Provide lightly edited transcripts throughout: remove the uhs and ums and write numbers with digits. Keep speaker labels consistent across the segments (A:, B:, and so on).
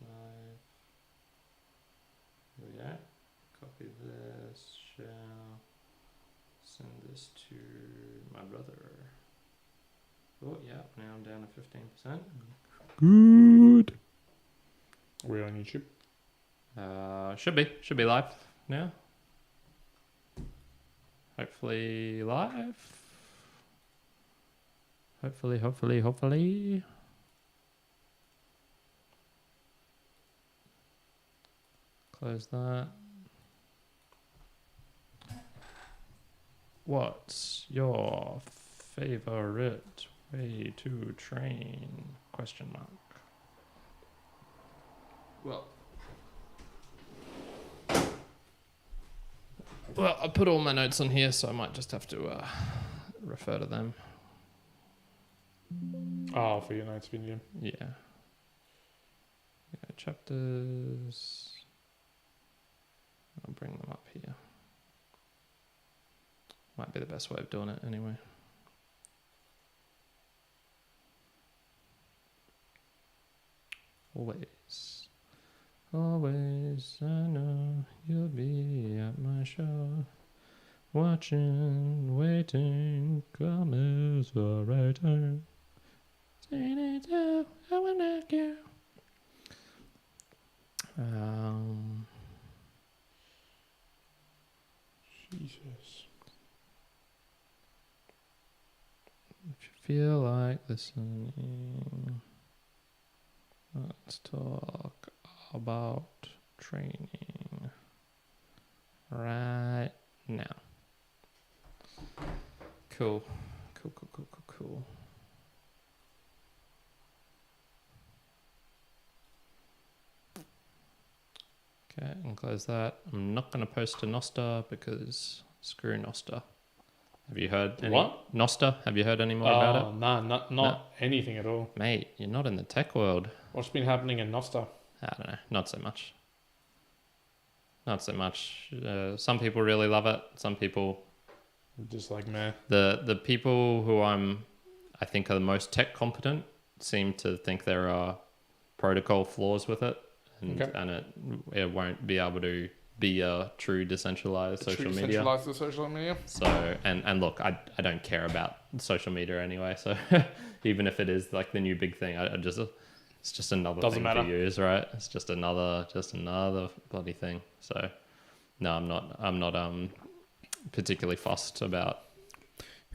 A: 9. Here we go. Copy this. Share. Send this to my brother. Oh, yeah. Now I'm down to 15%.
B: Good. We're on YouTube.
A: Should be live now. Hopefully live. Hopefully. Close that. What's your favorite way to train? Question mark. Well, I put all my notes on here, so I might just have to refer to them.
B: Oh, for your notes video.
A: Yeah. Chapters. I'll bring them up here. Might be the best way of doing it anyway. Always, I know you'll be at my show. Watching, waiting, commiserating. I wanna go.
B: Jesus.
A: If you feel like listening, let's talk about training right now. Cool. Okay, and close that. I'm not going to post to Nosta because screw Nosta. Have you heard any?
B: What?
A: Nosta? Have you heard any more about it?
B: Nah, not anything at all.
A: Mate, you're not in the tech world.
B: What's been happening in Nosta?
A: I don't know. Not so much. Some people really love it. Some people
B: just like meh.
A: The people who I think are the most tech competent seem to think there are protocol flaws with it, and it won't be able to be a true decentralized social media. So and look, I don't care about social media anyway. So even if it is like the new big thing, it's just another thing to use, right? It's just another bloody thing. So no, I'm not particularly fussed about.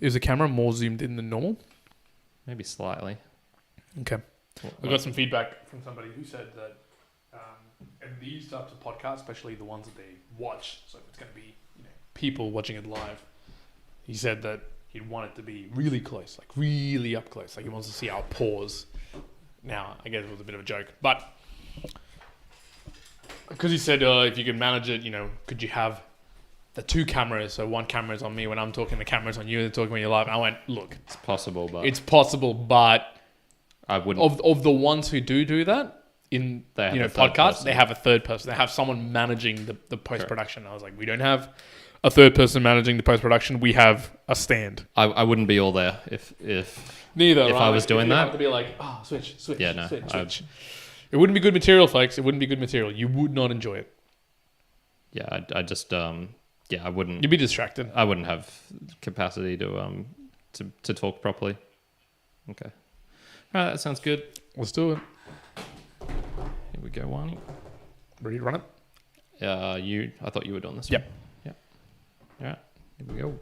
B: Is the camera more zoomed in than normal?
A: Maybe slightly.
B: Okay. I got some feedback from somebody who said that and these types of podcasts, especially the ones that they watch, so if it's going to be people watching it live, he said that he'd want it to be really close, like really up close, like he wants to see our pause. Now, I guess it was a bit of a joke, but because he said if you could manage it, could you have the two cameras, so one camera is on me when I'm talking, the camera's on you, and talking when you're live. I went, look,
A: it's possible, but I wouldn't.
B: Of the ones who do that in podcasts, they have a third person. They have someone managing the post production. Correct. I was like, we don't have a third person managing the post production. We have a stand.
A: I wouldn't be all there if I was doing that.
B: To be like, switch.
A: Yeah, no,
B: switch. It wouldn't be good material, folks. It wouldn't be good material. You would not enjoy it.
A: Yeah, I just I wouldn't.
B: You'd be distracted.
A: I wouldn't have capacity to talk properly. Okay. All right, that sounds good.
B: Let's do it.
A: Here we go, Juan.
B: Ready to run it?
A: I thought you were doing this
B: one.
A: Yep. All right, here we go.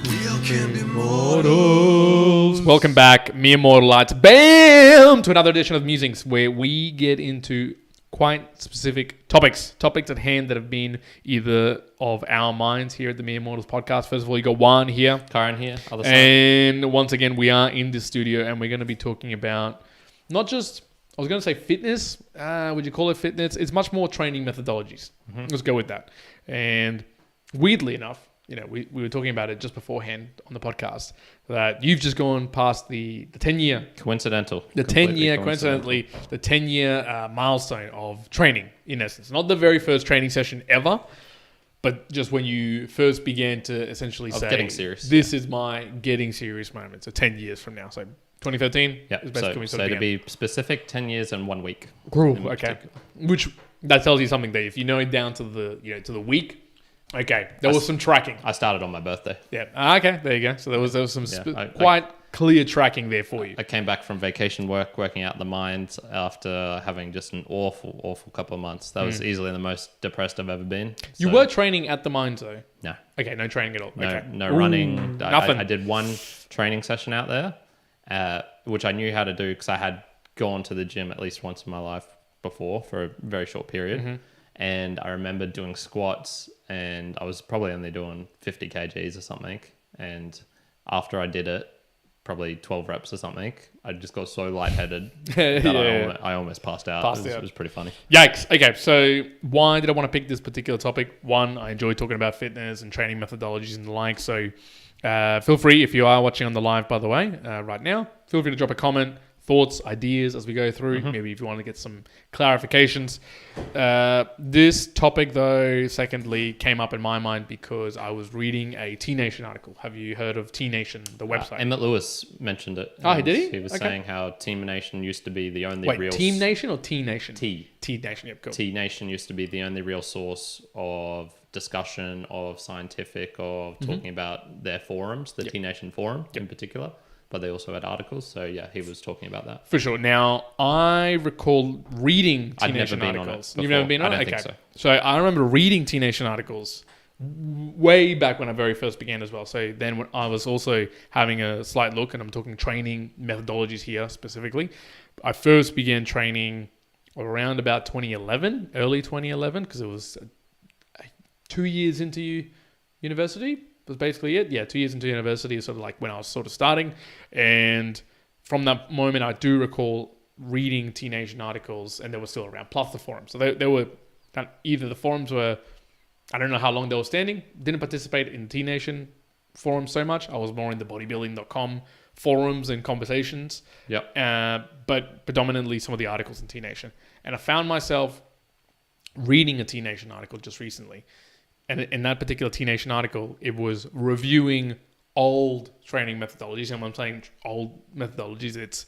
B: We all can be mortals. Welcome back, mere mortalites. Bam! To another edition of Musings, where we get into quite specific topics at hand that have been either of our minds here at the Mere Mortals podcast. First of all, you got Juan here.
A: Kyrin here. Other side.
B: And once again, we are in the studio and we're going to be talking about not just, I was going to say fitness. Would you call it fitness? It's much more training methodologies. Mm-hmm. Let's go with that. And weirdly enough, we were talking about it just beforehand on the podcast that you've just gone past the 10-year.
A: Coincidental.
B: The 10-year, coincidentally, the 10-year milestone of training, in essence. Not the very first training session ever, But just when you first began to essentially say,
A: getting serious,
B: this is my getting serious moment. So 10 years from now. So 2013
A: yeah.
B: is basically
A: So to be specific, 10 years and 1 week.
B: Cool. Okay. Which that tells you something that if you know it down to the to the week, okay, there was some tracking.
A: I started on my birthday.
B: Yeah. Okay. There you go. So there was some quite clear tracking there for you.
A: I came back from vacation working out the mind after having just an awful couple of months. That was easily the most depressed I've ever been.
B: You were training at the mine though?
A: No.
B: Okay, no training at all.
A: No running.
B: Nothing.
A: I did one training session out there, which I knew how to do because I had gone to the gym at least once in my life before for a very short period. And I remember doing squats and I was probably only doing 50 kgs or something. And after I did it, probably 12 reps or something, I just got so lightheaded that I almost passed out. It was pretty funny.
B: Yikes. Okay, so why did I want to pick this particular topic? One, I enjoy talking about fitness and training methodologies and the like. So feel free, if you are watching on the live, by the way, right now, feel free to drop a comment, thoughts, ideas as we go through. Maybe if you want to get some clarifications. This topic, though, secondly, came up in my mind because I was reading a T-Nation article. Have you heard of T-Nation, the website?
A: Emmett Lewis mentioned it.
B: Oh, did he?
A: He was saying how Team Nation used to be the only real...
B: Team Nation or T-Nation?
A: T-Nation,
B: yep, cool.
A: T-Nation used to be the only real source of discussion, of scientific, of talking about their forums, the T-Nation forum in particular. But they also had articles. So, yeah, he was talking about that.
B: For sure. Now, I recall reading T-Nation articles.
A: You've
B: never been on it?
A: I don't think so.
B: So, I remember reading T-Nation articles way back when I very first began as well. So, then when I was also having a slight look, and I'm talking training methodologies here specifically. I first began training around about 2011, early 2011, because it was 2 years into university. Was basically it. Yeah, 2 years into university is sort of like when I was sort of starting. And from that moment, I do recall reading T-Nation articles and they were still around, plus the forums. So they were, either the forums were, I don't know how long they were standing, didn't participate in T-Nation forums so much. I was more in the bodybuilding.com forums and conversations.
A: Yep.
B: But predominantly some of the articles in T-Nation. And I found myself reading a T-Nation article just recently. And in that particular T-Nation article, it was reviewing old training methodologies. And when I'm saying old methodologies, it's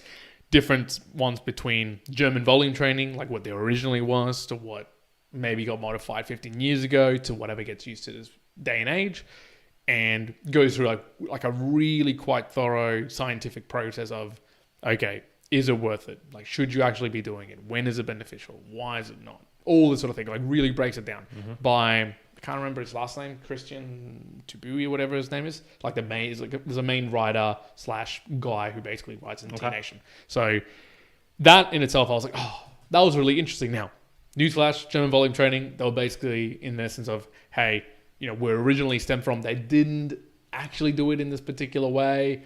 B: different ones between German volume training, like what there originally was, to what maybe got modified 15 years ago, to whatever gets used to this day and age, and goes through like a really quite thorough scientific process of, okay, is it worth it? Like, should you actually be doing it? When is it beneficial? Why is it not? All this sort of thing, like really breaks it down by... I can't remember his last name, Christian Tubui or whatever his name is. Like there's a main writer / guy who basically writes in T-Nation. So that in itself, I was like, oh, that was really interesting. Now, newsflash, German volume training, they were basically in the essence of, hey, where originally stemmed from, they didn't actually do it in this particular way.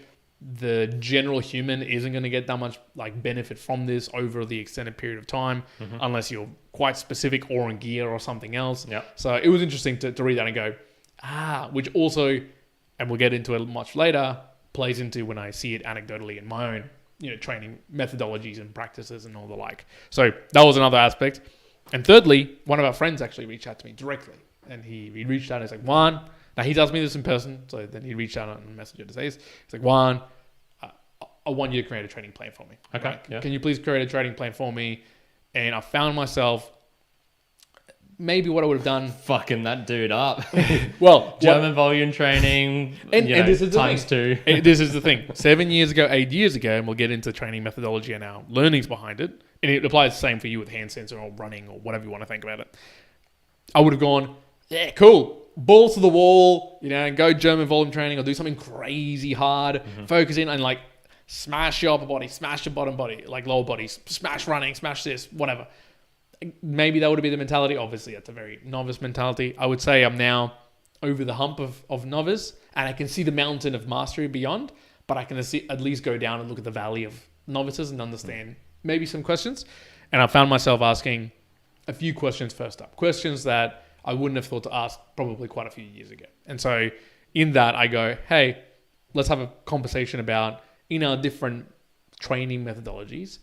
B: The general human isn't going to get that much like benefit from this over the extended period of time unless you're quite specific or in gear or something else.
A: Yep.
B: So it was interesting to read that and go, which also, and we'll get into it much later, plays into when I see it anecdotally in my own training methodologies and practices and all the like. So that was another aspect. And thirdly, one of our friends actually reached out to me directly, and he reached out and he's like, Juan, now he tells me this in person, so then he reached out on Messenger to say this. He's like, Juan, I want you to create a training plan for me.
A: Okay.
B: Right?
A: Yeah.
B: Can you please create a training plan for me? And I found myself, maybe what I would have done.
A: Fucking that dude up.
B: Well,
A: German volume training,
B: and this is the
A: times
B: thing.
A: 2.
B: This is the thing. 7 years ago, 8 years ago, and we'll get into training methodology and our learnings behind it. And it applies the same for you with hand sensor or running or whatever you want to think about it. I would have gone, yeah, cool. Balls to the wall, and go German volume training or do something crazy hard, focus in and like smash your upper body, smash your bottom body, like lower body, smash running, smash this, whatever. Maybe that would be the mentality. Obviously, that's a very novice mentality. I would say I'm now over the hump of novice and I can see the mountain of mastery beyond, but I can at least go down and look at the valley of novices and understand maybe some questions. And I found myself asking a few questions first up. Questions that I wouldn't have thought to ask probably quite a few years ago. And so in that, I go, hey, let's have a conversation about, in our different training methodologies,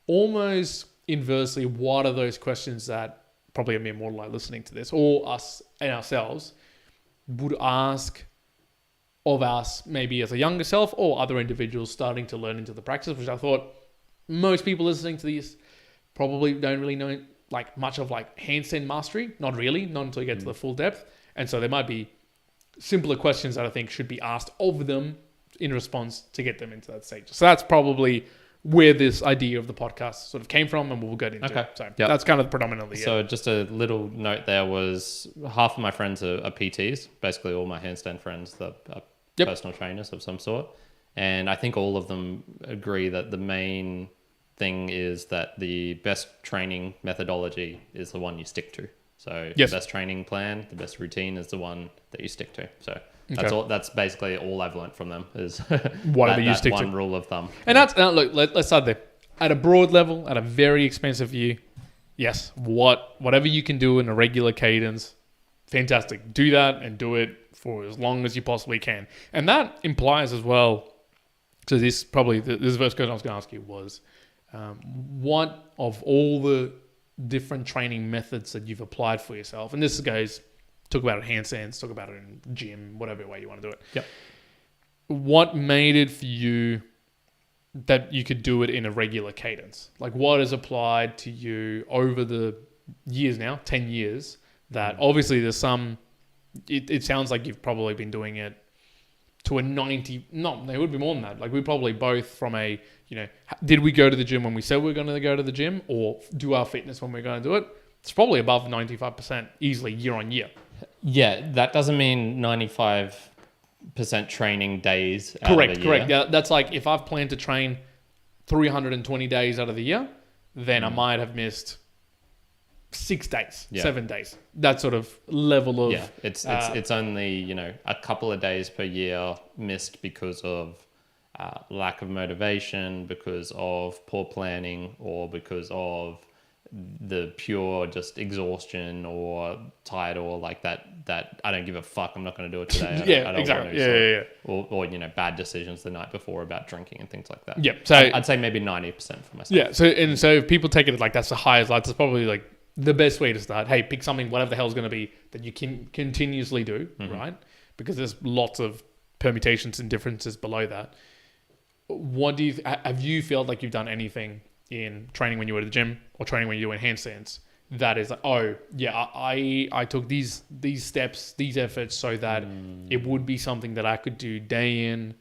B: almost inversely, what are those questions that probably are me more like listening to this, or us and ourselves would ask of us, maybe as a younger self or other individuals starting to learn into the practice, which I thought most people listening to these probably don't really know like much of like handstand mastery. Not really, not until you get to the full depth. And so there might be simpler questions that I think should be asked of them in response to get them into that stage. So that's probably where this idea of the podcast sort of came from, and we'll get into it. So that's kind of predominantly
A: So just a little note there was half of my friends are PTs, basically all my handstand friends that are personal trainers of some sort. And I think all of them agree that the main thing is that the best training methodology is the one you stick to. So the best training plan, the best routine is the one that you stick to. So that's all. That's basically all I've learned from them is
B: whatever you stick to.
A: One rule of thumb.
B: And that's look. Let's start there. At a broad level, at a very expensive view, yes. Whatever you can do in a regular cadence, fantastic. Do that and do it for as long as you possibly can. And that implies as well. So this first question I was going to ask you was, what of all the different training methods that you've applied for yourself, and this goes, talk about it in handstands, talk about it in gym, whatever way you want to do it.
A: Yep.
B: What made it for you that you could do it in a regular cadence? Like what has applied to you over the years now, 10 years, that obviously there's some, it sounds like you've probably been doing it to a 90, no, it would be more than that. Like we probably both from a, did we go to the gym when we said we were going to go to the gym or do our fitness when we're going to do it? It's probably above 95% easily year on year.
A: Yeah, that doesn't mean 95% training days out of a year.
B: Correct. Yeah, that's like if I've planned to train 320 days out of the year, then I might have missed 6 days, 7 days. That sort of level of...
A: Yeah, it's only, a couple of days per year missed because of lack of motivation, because of poor planning, or because of the pure just exhaustion or tired or like that I don't give a fuck, I'm not going to do it today. I don't
B: exactly.
A: Want to, or bad decisions the night before about drinking and things like that.
B: Yeah, so
A: I'd say maybe 90% for myself.
B: Yeah, so if people take it like that's the highest, that's probably like the best way to start. Hey, pick something, whatever the hell is going to be that you can continuously do, right? Because there's lots of permutations and differences below that. What have you felt like you've done anything in training when you were at the gym or training when you're doing handstands that is like, oh yeah, I took these steps, these efforts so that it would be something that I could do day in,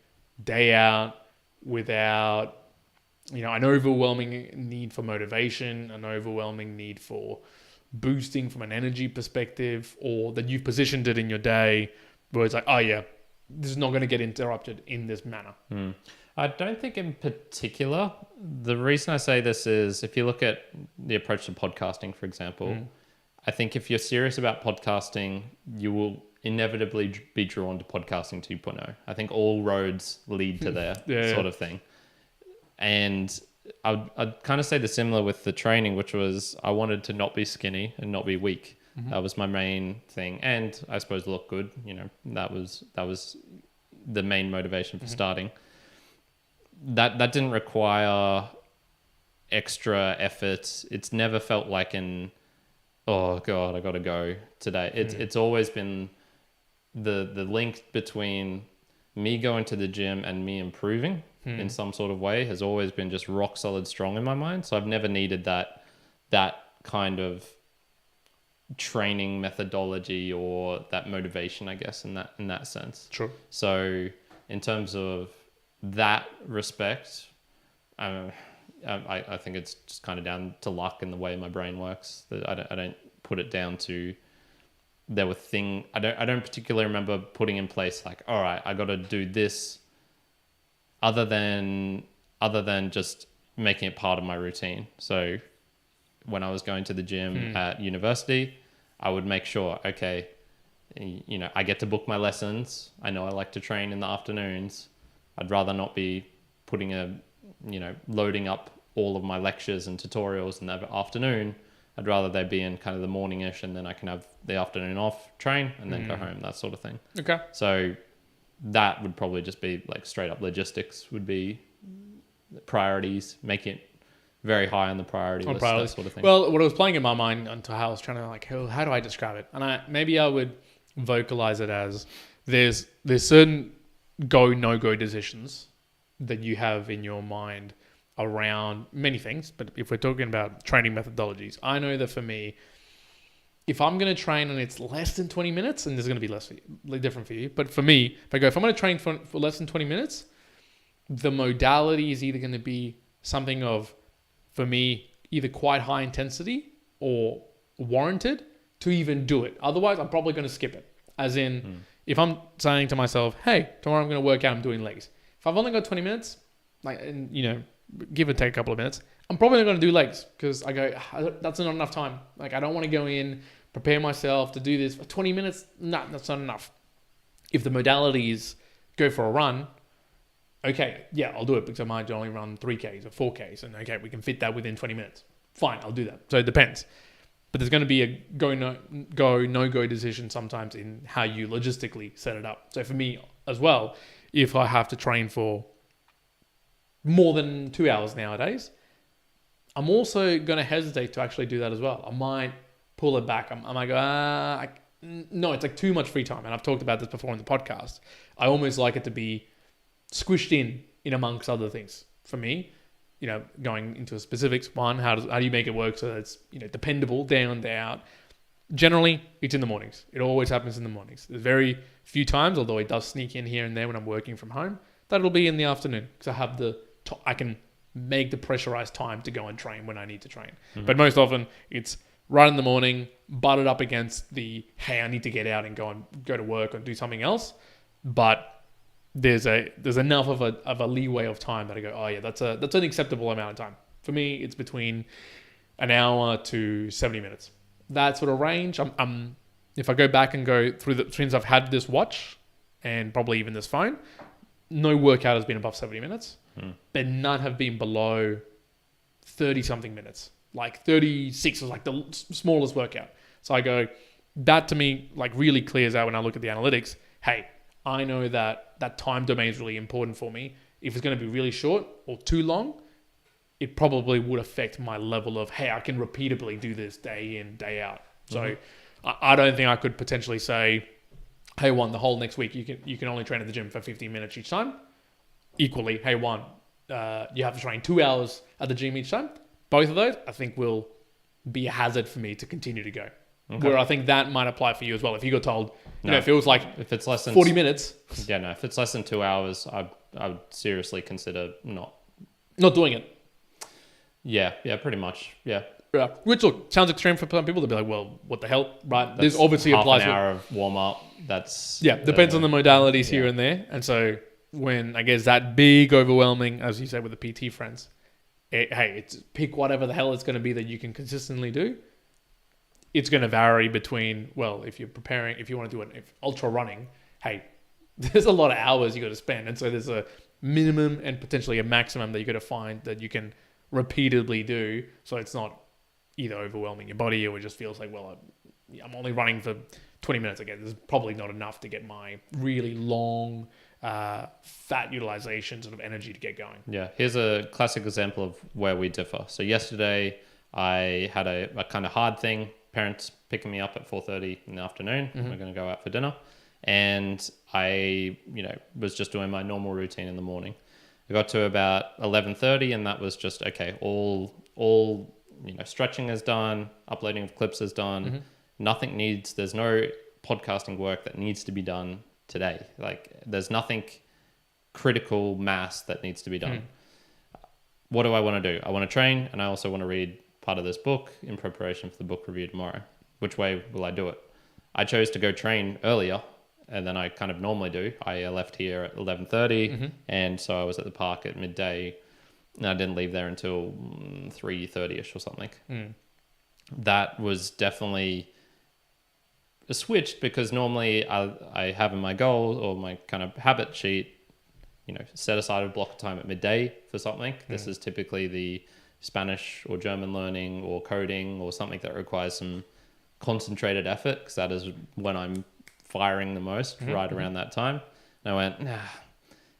B: day out without, an overwhelming need for motivation, an overwhelming need for boosting from an energy perspective, or that you've positioned it in your day where it's like, oh yeah, this is not going to get interrupted in this manner.
A: I don't think in particular. The reason I say this is if you look at the approach to podcasting, for example, I think if you're serious about podcasting, you will inevitably be drawn to podcasting 2.0. I think all roads lead to there sort of thing. And I'd kind of say the similar with the training, which was I wanted to not be skinny and not be weak. That was my main thing. And I suppose look good. That was the main motivation for starting. That didn't require extra effort. It's never felt like oh God, I got to go today. It's always been the link between me going to the gym and me improving in some sort of way has always been just rock solid strong in my mind. So I've never needed that kind of training methodology or that motivation, I guess, in that sense.
B: Sure.
A: So in terms of that respect, I think it's just kind of down to luck and the way my brain works. That I don't put it down to there were thing. I don't particularly remember putting in place like, all right, I got to do this. Other than just making it part of my routine. So when I was going to the gym at university, I would make sure, okay, I get to book my lessons. I know I like to train in the afternoons. I'd rather not be putting loading up all of my lectures and tutorials in the afternoon. I'd rather they be in kind of the morning-ish, and then I can have the afternoon off, train, and then go home, that sort of thing.
B: Okay.
A: So that would probably just be like straight up logistics would be priorities, make it very high on the priority list, that sort of thing.
B: Well, what I was playing in my mind until how I was trying to like, how do I describe it? And maybe I would vocalize it as there's certain go, no go decisions that you have in your mind around many things. But if we're talking about training methodologies, I know that for me, if I'm going to train and it's less than 20 minutes, and there's going to be less for you, different for you. But for me, if I'm going to train for less than 20 minutes, the modality is either going to be something of, for me, either quite high intensity or warranted to even do it. Otherwise, I'm probably going to skip it. As in, if I'm saying to myself, hey, tomorrow I'm going to work out, I'm doing legs. If I've only got 20 minutes, like, and, give or take a couple of minutes, I'm probably not going to do legs because I go, that's not enough time. Like, I don't want to go in, prepare myself to do this for 20 minutes. No, that's not enough. If the modality is go for a run, okay, yeah, I'll do it because I might only run 3Ks or 4Ks. And okay, we can fit that within 20 minutes. Fine, I'll do that. So it depends. But there's going to be a no-go decision sometimes in how you logistically set it up. So for me as well, if I have to train for more than 2 hours nowadays, I'm also going to hesitate to actually do that as well. I might pull it back. I might go, no, it's like too much free time. And I've talked about this before in the podcast. I almost like it to be squished in amongst other things. For me, going into specifics, one, how do you make it work so that it's dependable day in, day out? Generally, it's in the mornings. It always happens in the mornings. There's very few times, although it does sneak in here and there when I'm working from home, that it'll be in the afternoon because I can make the pressurized time to go and train when I need to train. Mm-hmm. But most often it's right in the morning, butted up against the, hey, I need to get out and go to work or do something else. But there's enough of a leeway of time that I go, oh yeah, that's an acceptable amount of time. For me, it's between an hour to 70 minutes. That sort of range. If I go back and go through since I've had this watch and probably even this phone, no workout has been above 70 minutes, but none have been below 30 something minutes. Like 36 was like the smallest workout. So I go, that to me like really clears out when I look at the analytics. Hey, I know that time domain is really important for me. If it's going to be really short or too long, it probably would affect my level of, hey, I can repeatably do this day in, day out. So I don't think I could potentially say, hey, Juan, the whole next week, you can only train at the gym for 15 minutes each time. Equally, hey, Juan, you have to train 2 hours at the gym each time. Both of those, I think, will be a hazard for me to continue to go. Okay. Where I think that might apply for you as well. If you got told, if it was like
A: if it's less than
B: 40 minutes.
A: Yeah, no. If it's less than 2 hours, I would seriously consider not
B: doing it.
A: Yeah, pretty much. Yeah.
B: Which look sounds extreme for some people. They'll be like, well, what the hell, right? This obviously applies.
A: Half an hour of warm up. That's
B: depends on the modalities here and there. And so when I guess that big overwhelming, as you said with the PT friends, it's pick whatever the hell it's going to be that you can consistently do. It's going to vary between, well, if you want to do it ultra running, hey, there's a lot of hours you got to spend. And so there's a minimum and potentially a maximum that you got to find that you can repeatedly do. So it's not either overwhelming your body or it just feels like, well, I'm only running for 20 minutes. Again, there's probably not enough to get my really long fat utilization sort of energy to get going.
A: Yeah. Here's a classic example of where we differ. So yesterday I had a kind of hard thing. Parents picking me up at 4:30 in the afternoon. Mm-hmm. We're going to go out for dinner. And I, was just doing my normal routine in the morning. I got to about 11:30 and that was just, okay, all stretching is done, uploading of clips is done. Mm-hmm. There's no podcasting work that needs to be done today. Like there's nothing critical mass that needs to be done. What do I want to do? I want to train and I also want to read part of this book in preparation for the book review tomorrow. Which way will I do it? I chose to go train earlier than I kind of normally do. I left here at 11:30 and so I was at the park at midday and I didn't leave there until 3:30ish or something. That was definitely a switch because normally I have in my goal or my kind of habit sheet, set aside a block of time at midday for something. This is typically the Spanish or German learning or coding or something that requires some concentrated effort because that is when I'm firing the most right around that time. And I went,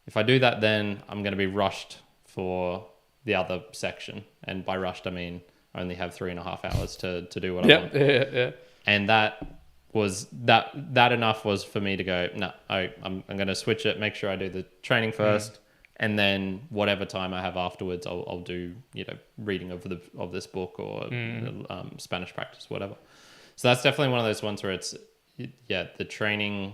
A: if I do that then I'm going to be rushed for the other section. And by rushed, I mean only have 3.5 hours to do what I want.
B: Yeah.
A: And that enough was for me to go, no, I'm going to switch it, make sure I do the training first. And then whatever time I have afterwards, I'll do, reading of this book or Spanish practice, whatever. So that's definitely one of those ones where the training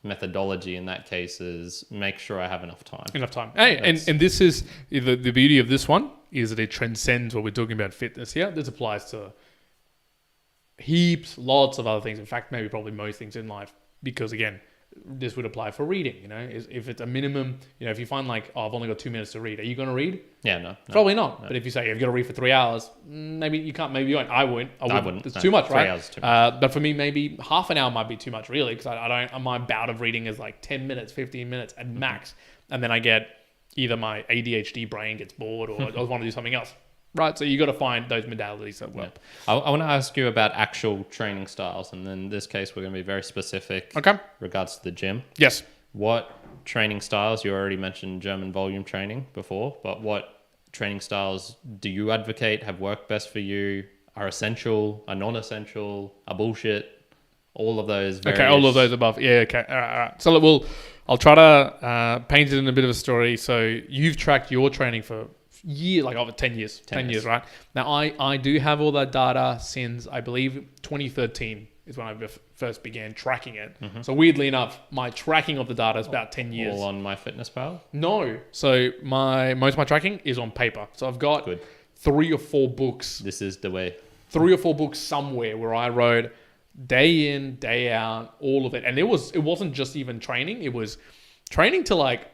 A: methodology in that case is make sure I have enough time.
B: Hey, and this is the beauty of this one is that it transcends what we're talking about fitness here. This applies to lots of other things. In fact, maybe probably most things in life, because again, this would apply for reading, if it's a minimum, if you find like, I've only got 2 minutes to read, are you going to read?
A: Yeah, no.
B: Probably not. No. But if you say you've got to read for 3 hours, maybe you can't, maybe you won't. I wouldn't. It's too much, right?
A: 3 hours too much.
B: But for me, maybe half an hour might be too much really, because my bout of reading is like 10 minutes, 15 minutes at max. And then I get either my ADHD brain gets bored or I want to do something else. Right, so you got to find those modalities that work.
A: Yeah. I want to ask you about actual training styles, and in this case, we're going to be very specific.
B: Okay.
A: Regards to the gym.
B: Yes.
A: What training styles? You already mentioned German volume training before, but what training styles do you advocate? Have worked best for you? Are essential? Are non-essential? Are bullshit? All of those.
B: Okay, all of those above. Yeah. Okay. All right. So I'll try to paint it in a bit of a story. So you've tracked your training for over 10 years. 10 years, right? Now, I do have all that data since, I believe, 2013 is when I first began tracking it. Mm-hmm. So weirdly enough, my tracking of the data is about 10 years.
A: All on MyFitnessPal?
B: No. So most of my tracking is on paper. So I've got 3 or 4 books.
A: This is the way.
B: 3 or 4 books somewhere where I wrote day in, day out, all of it. And it wasn't just even training. It was training to like,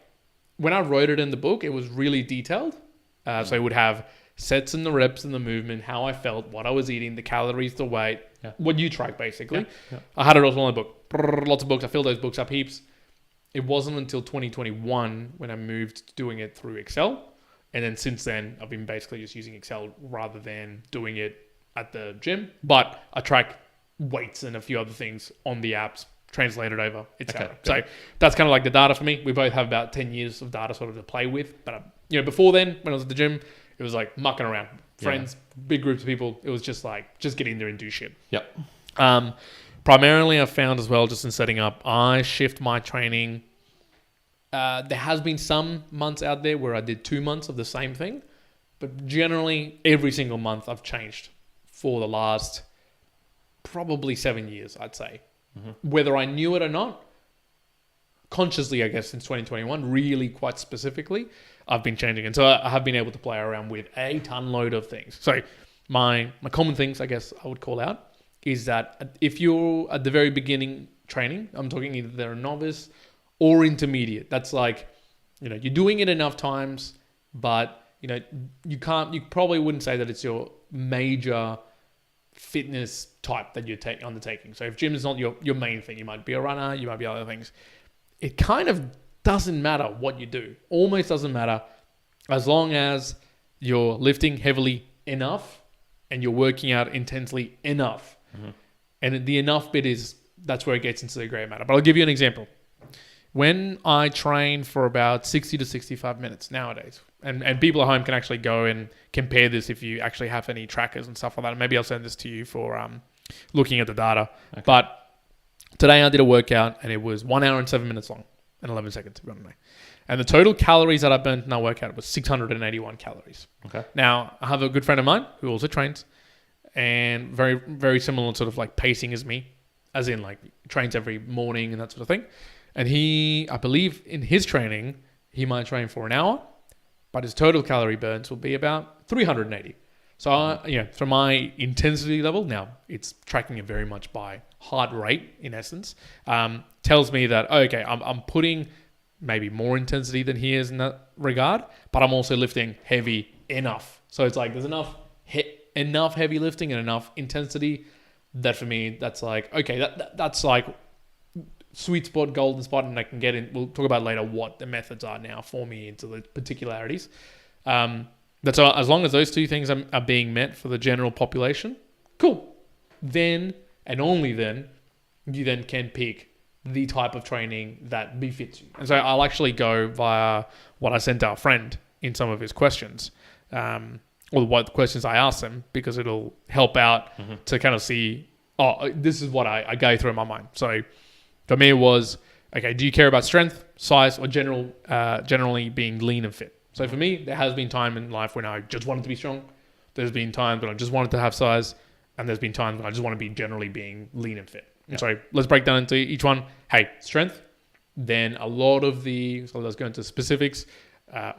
B: when I wrote it in the book, it was really detailed. So it would have sets and the reps and the movement, how I felt, what I was eating, the calories, the weight, what you track basically. Yeah. I had it all in the book. Lots of books. I filled those books up heaps. It wasn't until 2021 when I moved to doing it through Excel. And then since then, I've been basically just using Excel rather than doing it at the gym. But I track weights and a few other things on the apps, translated over, etc. Okay, so that's kind of like the data for me. We both have about 10 years of data sort of to play with. But before then, when I was at the gym, it was like mucking around. Friends, big groups of people. It was just like, just get in there and do shit.
A: Yep.
B: Primarily, I've found as well, just in setting up, I shift my training. There has been some months out there where I did 2 months of the same thing. But generally, every single month I've changed for the last probably 7 years, I'd say. Mm-hmm. Whether I knew it or not, consciously, I guess, since 2021, really quite specifically, I've been changing. And so I have been able to play around with a ton load of things. So my common things, I guess I would call out, is that if you're at the very beginning training, I'm talking either they're a novice or intermediate. That's like, you're doing it enough times, but, you probably wouldn't say that it's your major fitness type that you're undertaking. So if gym is not your main thing, you might be a runner, you might be other things. It kind of doesn't matter what you do. Almost doesn't matter, as long as you're lifting heavily enough and you're working out intensely enough. Mm-hmm. And the enough bit that's where it gets into the grey matter. But I'll give you an example. When I train for about 60 to 65 minutes nowadays, and people at home can actually go and compare this if you actually have any trackers and stuff like that. And maybe I'll send this to you for looking at the data. Okay. But today I did a workout and it was 1 hour and 7 minutes long and 11 seconds to be honest. And the total calories that I burnt in that workout was 681 calories. Okay. Now, I have a good friend of mine who also trains and very, very similar sort of like pacing as me, as in like trains every morning and that sort of thing. And I believe in his training, he might train for an hour, but his total calorie burns will be about 380. So, from my intensity level, now it's tracking it very much by heart rate, in essence, tells me that, okay, I'm putting maybe more intensity than he is in that regard, but I'm also lifting heavy enough. So it's like there's enough heavy lifting and enough intensity that for me, that's like, okay, that's like sweet spot, golden spot, and I can get in. We'll talk about later what the methods are now for me into the particularities. That's as long as those two things are being met for the general population, cool. Then and only then, you then can pick the type of training that befits you. And so I'll actually go via what I sent our friend in some of his questions, or what questions I ask him, because it'll help out to kind of see, this is what I go through in my mind. So for me, it was, okay, do you care about strength, size, or generally being lean and fit? So for me, there has been time in life when I just wanted to be strong. There's been times when I just wanted to have size. And there's been times when I just want to be generally being lean and fit. Yeah. So let's break down into each one. Hey, strength. Then a lot of so let's go into specifics.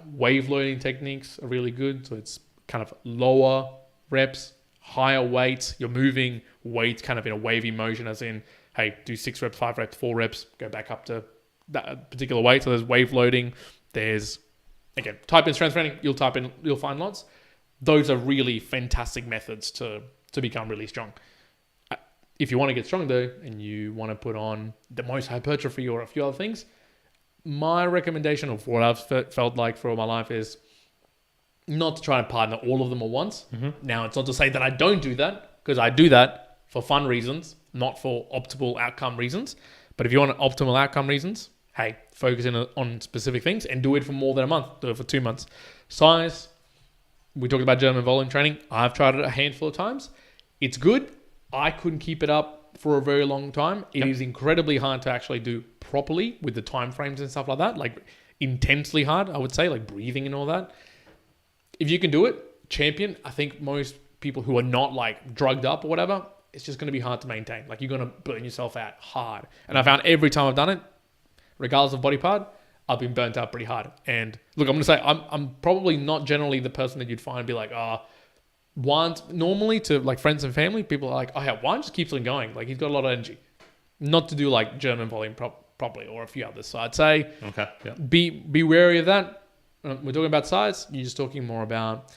B: Wave loading techniques are really good. So it's kind of lower reps, higher weights. You're moving weight kind of in a wavy motion, as in, hey, do 6 reps, 5 reps, 4 reps, go back up to that particular weight. So there's wave loading. There's, again, type in strength training. You'll find lots. Those are really fantastic methods to become really strong. If you want to get strong though, and you want to put on the most hypertrophy or a few other things, my recommendation of what I've felt like for all my life is not to try and partner all of them at once. Now, it's not to say that I don't do that, because I do that for fun reasons, not for optimal outcome reasons. But if you want optimal outcome reasons, hey, focus in on specific things and do it for more than a month. Do it for 2 months. Size. We talked about German volume training. I've tried it a handful of times. It's good. I couldn't keep it up for a very long time. It is incredibly hard to actually do properly with the time frames and stuff like that. Like intensely hard, I would say, like breathing and all that. If you can do it, champion. I think most people who are not like drugged up or whatever, it's just going to be hard to maintain. Like you're going to burn yourself out hard. And I found every time I've done it, regardless of body part, I've been burnt out pretty hard. And look, I'm going to say I'm probably not generally the person that you'd find and be like, Juan, normally to like friends and family, people are like, oh yeah, Juan just keeps on going. Like he's got a lot of energy. Not to do like German volume properly or a few others. So I'd say be wary of that. We're talking about size. You're just talking more about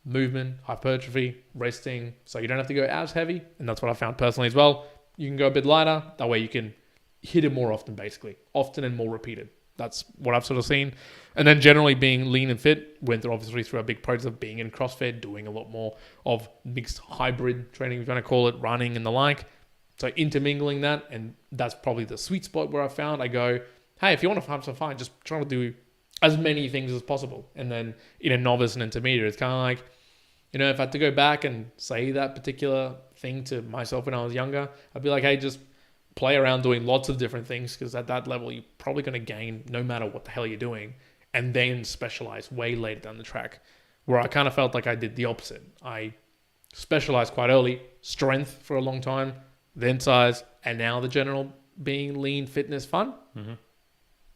B: movement, hypertrophy, resting. So you don't have to go as heavy. And that's what I found personally as well. You can go a bit lighter. That way you can hit it more often, basically. Often and more repeated. That's what I've sort of seen. And then generally being lean and fit, went through obviously through a big process of being in CrossFit, doing a lot more of mixed hybrid training, if you want to call it, running and the like. So intermingling that, and that's probably the sweet spot where I found I go, hey, if you want to have some fun, just try to do as many things as possible. And then in a novice and intermediate, it's kind of like, if I had to go back and say that particular thing to myself when I was younger, I'd be like, hey, just play around doing lots of different things, because at that level, you're probably going to gain no matter what the hell you're doing, and then specialize way later down the track, where I kind of felt like I did the opposite. I specialized quite early, strength for a long time, then size, and now the general being lean, fitness, fun.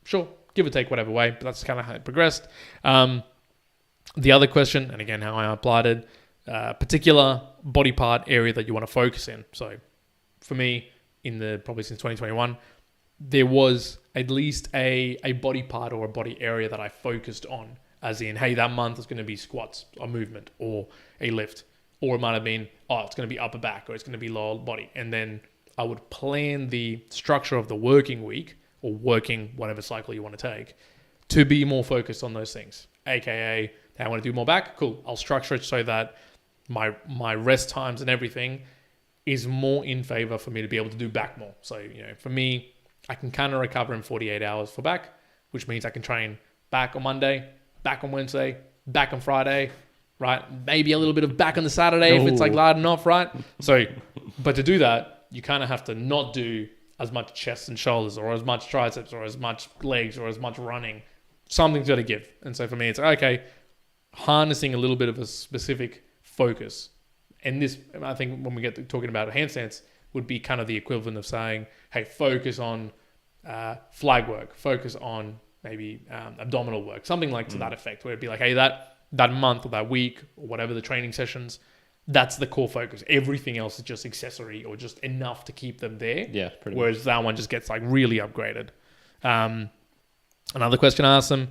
B: Sure, give or take whatever way, but that's kind of how it progressed. The other question, and again, how I applied it, particular body part area that you want to focus in. So for me, probably since 2021, there was at least a body part or a body area that I focused on, as in, hey, that month is going to be squats, a movement, or a lift, or it might have been, it's going to be upper back, or it's going to be lower body. And then I would plan the structure of the working week, or working whatever cycle you want to take, to be more focused on those things. AKA, hey, I want to do more back, cool. I'll structure it so that my rest times and everything is more in favor for me to be able to do back more. So, for me, I can kind of recover in 48 hours for back, which means I can train back on Monday, back on Wednesday, back on Friday, right? Maybe a little bit of back on the Saturday if it's like light enough, right? So, but to do that, you kind of have to not do as much chest and shoulders, or as much triceps, or as much legs, or as much running. Something's got to give. And so for me, it's okay, harnessing a little bit of a specific focus. And this, I think when we get to talking about handstands, would be kind of the equivalent of saying, hey, focus on flag work, focus on maybe abdominal work, something like to that effect, where it'd be like, hey, that month or that week or whatever the training sessions, that's the core focus. Everything else is just accessory or just enough to keep them there. Yeah, pretty much. Whereas that one just gets like really upgraded. Another question I asked them,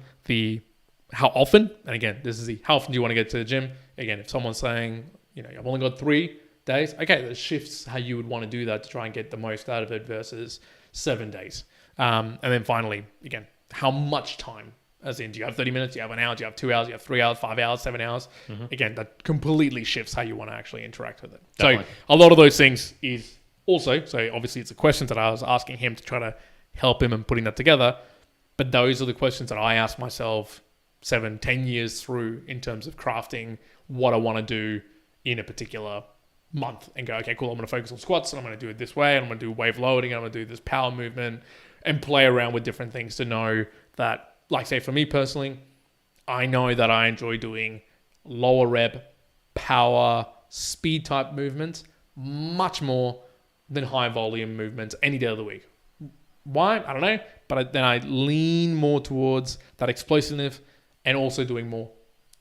B: how often, and again, this is how often do you want to get to the gym? Again, if someone's saying, I've only got 3 days, okay, that shifts how you would want to do that to try and get the most out of it versus 7 days. And then finally, again, how much time? As in, do you have 30 minutes? Do you have an hour? Do you have 2 hours? Do you have 3 hours, 5 hours, 7 hours? Again, that completely shifts how you want to actually interact with it. Definitely. So a lot of those things is also, so obviously it's the questions that I was asking him to try to help him in putting that together. But those are the questions that I ask myself 7, 10 years through in terms of crafting what I want to do in a particular month and go, okay, cool, I'm going to focus on squats and I'm going to do it this way and I'm going to do wave loading and I'm going to do this power movement and play around with different things to know that, like say for me personally, I know that I enjoy doing lower rep, power, speed type movements much more than high volume movements any day of the week. Why? I don't know. But then I lean more towards that explosiveness and also doing more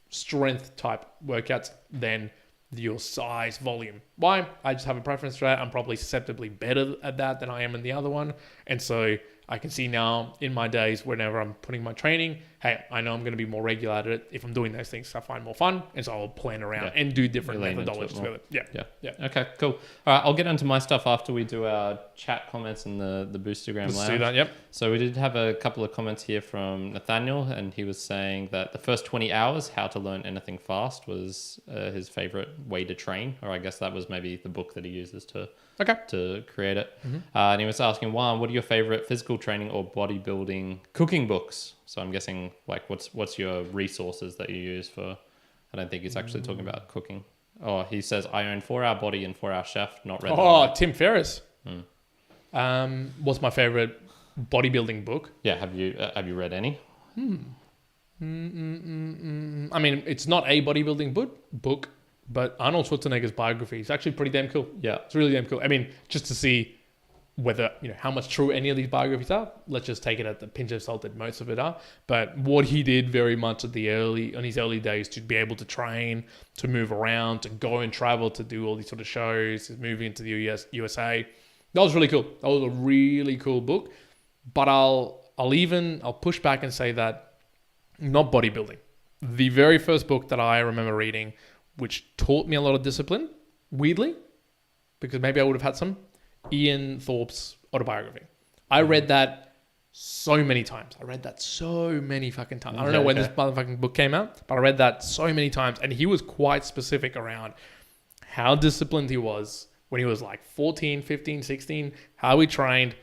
B: strength type workouts than your size volume. Why? I just have a preference for that. I'm probably susceptibly better at that than I am in the other one. And so I can see now in my days whenever I'm putting my training, hey, I know I'm going to be more regular at it. If I'm doing those things, I find more fun. And so I'll plan around and do different methodologies with it. Yeah.
A: Okay, cool. All right, I'll get into my stuff after we do our chat comments in the Boostagram
B: Let's
A: lounge.
B: do that, yep.
A: So we did have a couple of comments here from Nathaniel, and he was saying that the first 20 hours, How to Learn Anything Fast, was his favorite way to train. Or I guess that was maybe the book that he uses to create it. And he was asking, Juan, what are your favorite physical training or bodybuilding cooking books? So I'm guessing, like, what's your resources that you use for? I don't think he's actually talking about cooking. Oh, he says, I own 4 Hour Body and 4 Hour Chef, not read.
B: Oh, Tim Ferriss. What's my favorite bodybuilding book?
A: Yeah, have you read any?
B: I mean, it's not a bodybuilding book, but Arnold Schwarzenegger's biography is actually pretty damn cool.
A: Yeah,
B: it's really damn cool. I mean, just to see whether, how much true any of these biographies are, let's just take it at the pinch of salt that most of it are. But what he did very much on his early days to be able to train, to move around, to go and travel, to do all these sort of shows, moving into the USA, that was really cool. That was a really cool book. But I'll push back and say that not bodybuilding. The very first book that I remember reading, which taught me a lot of discipline, weirdly, because maybe I would have had some, Ian Thorpe's autobiography. I read that so many times. I read that so many fucking times. I don't know when this motherfucking book came out, but I read that so many times. And he was quite specific around how disciplined he was when he was like 14, 15, 16, how he trained,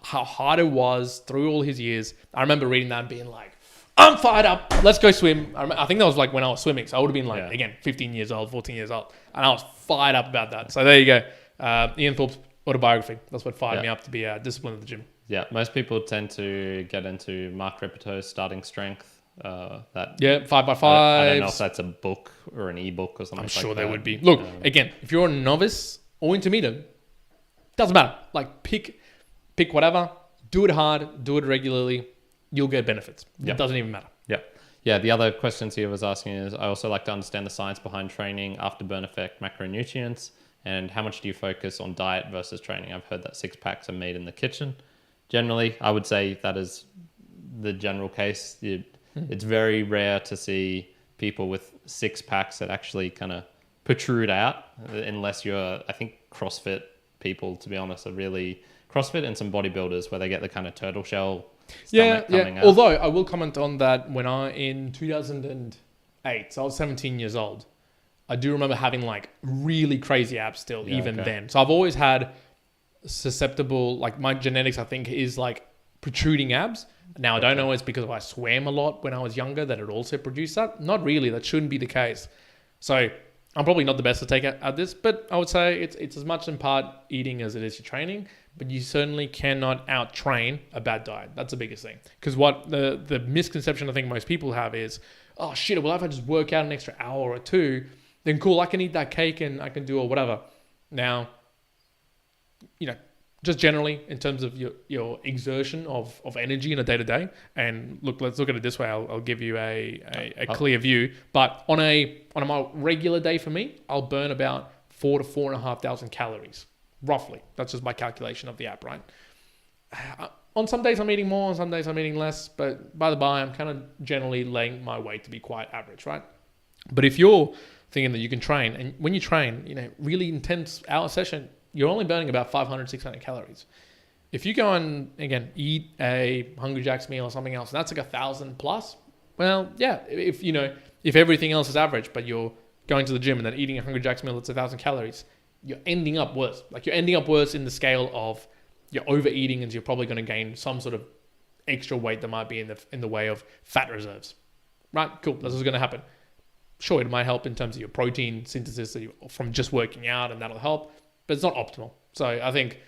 B: how hard it was through all his years. I remember reading that and being like, I'm fired up. Let's go swim. I think that was like when I was swimming. So I would have been like, again, 15 years old, 14 years old. And I was fired up about that. So there you go. Ian Thorpe's autobiography. That's what fired me up to be disciplined at the gym.
A: Yeah, most people tend to get into Mark Repeto's Starting Strength.
B: 5x5.
A: I don't know if that's a book or an ebook or something.
B: I'm sure there would be. Look, again, if you're a novice or intermediate, doesn't matter. Like pick whatever, do it hard, do it regularly. You'll get benefits. It doesn't even matter.
A: Yeah. The other questions he was asking is, I also like to understand the science behind training, afterburn effect, macronutrients, and how much do you focus on diet versus training? I've heard that 6 packs are made in the kitchen. Generally, I would say that is the general case. It's very rare to see people with 6 packs that actually kind of protrude out, unless you're, I think CrossFit people, to be honest, are really CrossFit and some bodybuilders where they get the kind of turtle shell coming out.
B: Although I will comment on that, in 2008, so I was 17 years old, I do remember having like really crazy abs still, then. So I've always had susceptible, like my genetics, I think, is like protruding abs. Now, I don't know it's because I swam a lot when I was younger that it also produced that. Not really. That shouldn't be the case. So I'm probably not the best to take at this, but I would say it's as much in part eating as it is your training. But you certainly cannot out-train a bad diet. That's the biggest thing. Because what the misconception I think most people have is, oh shit, well if I just work out an extra hour or two, then cool, I can eat that cake and I can do or whatever. Now, just generally in terms of your exertion of energy in a day-to-day, and look, let's look at it this way. I'll give you a clear view. But on a regular day for me, I'll burn about 4,000 to 4,500 calories. Roughly. That's just my calculation of the app, right? On some days I'm eating more, on some days I'm eating less, but by the by, I'm kind of generally laying my weight to be quite average, right? But if you're thinking that you can train, and when you train, really intense hour session, you're only burning about 500, 600 calories. If you go and, again, eat a Hungry Jack's meal or something else, and that's like 1,000 plus, well, yeah, if everything else is average, but you're going to the gym and then eating a Hungry Jack's meal that's 1,000 calories, you're ending up worse. Like you're ending up worse in the scale of you're overeating, and you're probably going to gain some sort of extra weight that might be in the way of fat reserves. right? Cool, this is going to happen. Sure, it might help in terms of your protein synthesis from just working out, and that'll help, but it's not optimal. So I think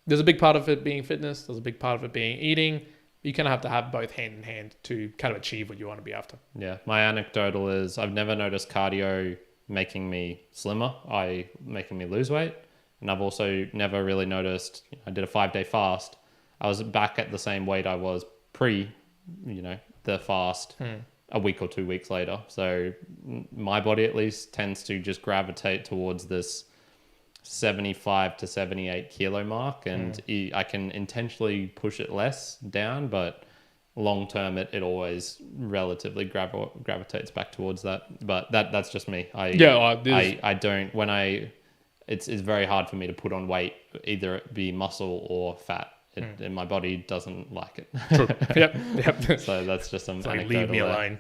B: there's a big part of it being fitness. There's a big part of it being eating. You kind of have to have both hand in hand to kind of achieve what you want to be after.
A: Yeah, my anecdotal is I've never noticed cardio making me slimmer, making me lose weight. And I've also never really noticed, I did a 5-day fast. I was back at the same weight I was pre, the fast a week or 2 weeks later. So my body at least tends to just gravitate towards this 75 to 78 kilo mark. And I can intentionally push it less down, but long term it always relatively gravitates back towards that. But that's just me. I don't, it's very hard for me to put on weight, either it be muscle or fat. And my body doesn't like it.
B: True. Yep.
A: So that's just some anecdotal.
B: Leave me alone.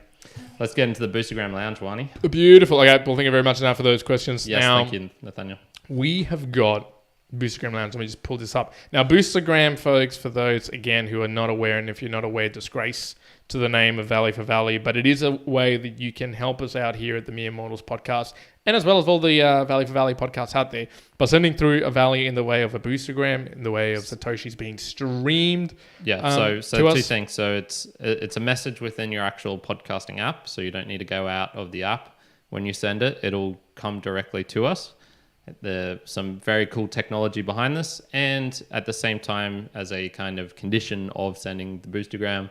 A: Let's get into the Boostagram Lounge, Juani.
B: Beautiful. Okay, well, thank you very much now for those questions.
A: Yes,
B: now,
A: thank you, Nathaniel.
B: We have got Boostagram Lounge. Let me just pull this up. Now, Boostagram, folks, for those, again, who are not aware, and if you're not aware, disgrace to the name of Valley for Valley, but it is a way that you can help us out here at the Mere Mortals podcast, and as well as all the Valley for Valley podcasts out there, by sending through a Valley in the way of a Boostagram, in the way of Satoshis being streamed.
A: Yeah, so two things. So it's a message within your actual podcasting app, so you don't need to go out of the app. When you send it, it'll come directly to us. There's some very cool technology behind this, and at the same time, as a kind of condition of sending the Boostagram,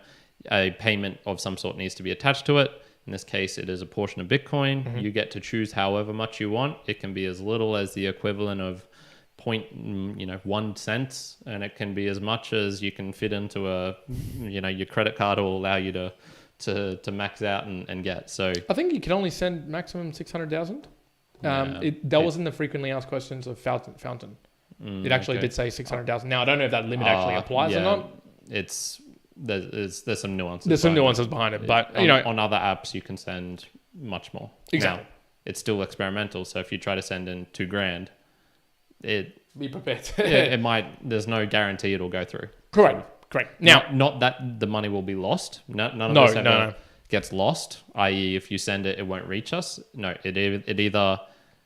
A: a payment of some sort needs to be attached to it. In this case, it is a portion of Bitcoin. You get to choose however much you want. It can be as little as the equivalent of 1 cent, and it can be as much as you can fit into your credit card will allow you to max out and get. So
B: I think you can only send maximum 600,000. That was in the frequently asked questions of Fountain. It actually did say 600,000. Now I don't know if that limit actually applies or not.
A: There's some nuances.
B: There's some nuances behind it, but
A: on other apps you can send much more.
B: Exactly.
A: Now, it's still experimental, so if you try to send in $2,000,
B: be prepared.
A: it might. There's no guarantee it'll go through.
B: Correct. Now,
A: not that the money will be lost. None of this ever gets lost. I.e., if you send it, it won't reach us. No, it either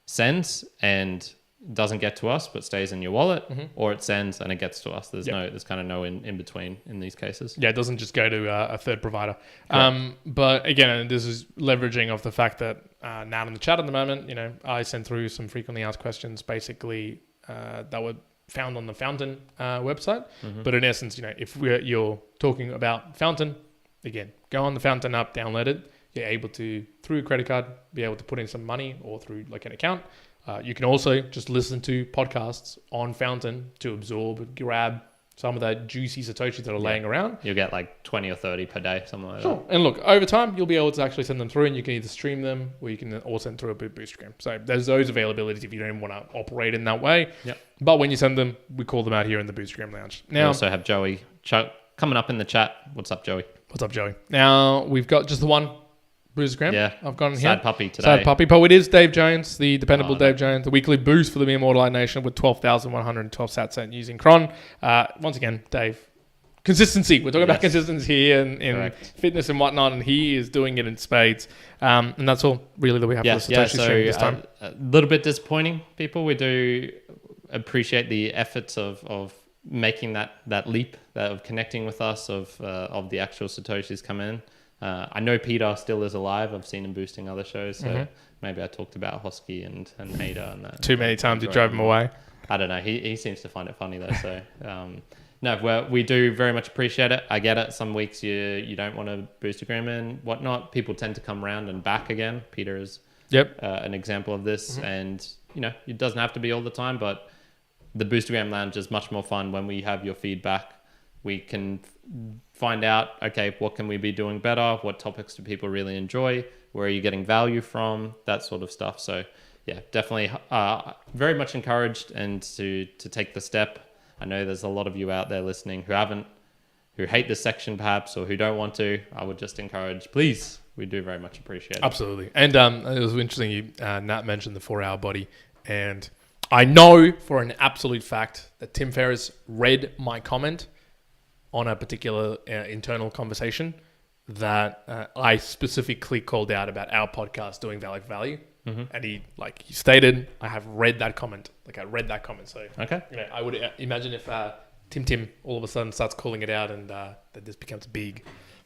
A: sends and doesn't get to us but stays in your wallet, or it sends and it gets to us. There's kind of no in between in these cases. Yeah,
B: it doesn't just go to a third provider. But again, this is leveraging off the fact that now in the chat at the moment, I sent through some frequently asked questions basically that were found on the Fountain website. But in essence, if you're talking about Fountain, again, go on the Fountain app, download it. You're able to, through a credit card, be able to put in some money, or through like an account. You can also just listen to podcasts on Fountain to absorb and grab some of that juicy Satoshis that are laying around.
A: You'll get like 20 or 30 per day, something like that.
B: Sure. And look, over time, you'll be able to actually send them through, and you can either stream them or you can all send through a Boostagram. So there's those availabilities if you don't even want to operate in that way.
A: Yep.
B: But when you send them, we call them out here in the Boostagram Lounge. Now,
A: we also have Joey coming up in the chat. What's up, Joey?
B: What's up, Joey? Now, we've got just the one Boostagram.
A: Yeah.
B: I've got in
A: here. Sad puppy today.
B: Sad puppy. But it is Dave Jones, the dependable Dave Jones, the weekly boost for the Mere Mortal Nation with 12,112 sats using Cron. Once again, Dave, consistency. We're talking about consistency here in fitness and whatnot, and he is doing it in spades. And that's all really that we have for the Satoshi stream this time.
A: A little bit disappointing, people. We do appreciate the efforts of making that leap, of connecting with us, of the actual Satoshis come in. I know Peter still is alive. I've seen him boosting other shows, so maybe I talked about Hosky and Ada and that.
B: Too many times you drove him away.
A: I don't know. He seems to find it funny though. So no, we do very much appreciate it. I get it. Some weeks you don't want to Boostagram and whatnot. People tend to come around and back again. Peter is an example of this, and it doesn't have to be all the time, but the Boostagram Lounge is much more fun when we have your feedback. We can find out, okay, what can we be doing better? What topics do people really enjoy? Where are you getting value from? That sort of stuff. So yeah, definitely very much encouraged and to take the step. I know there's a lot of you out there listening who hate this section perhaps, or who don't want to. I would just encourage, please, we do very much appreciate it.
B: Absolutely. And it was interesting, Nat mentioned the 4-hour body, and I know for an absolute fact that Tim Ferriss read my comment on a particular internal conversation that I specifically called out about our podcast doing value for value. And he stated, I have read that comment. I read that comment. So,
A: okay.
B: I would imagine if Tim all of a sudden starts calling it out and that this becomes big.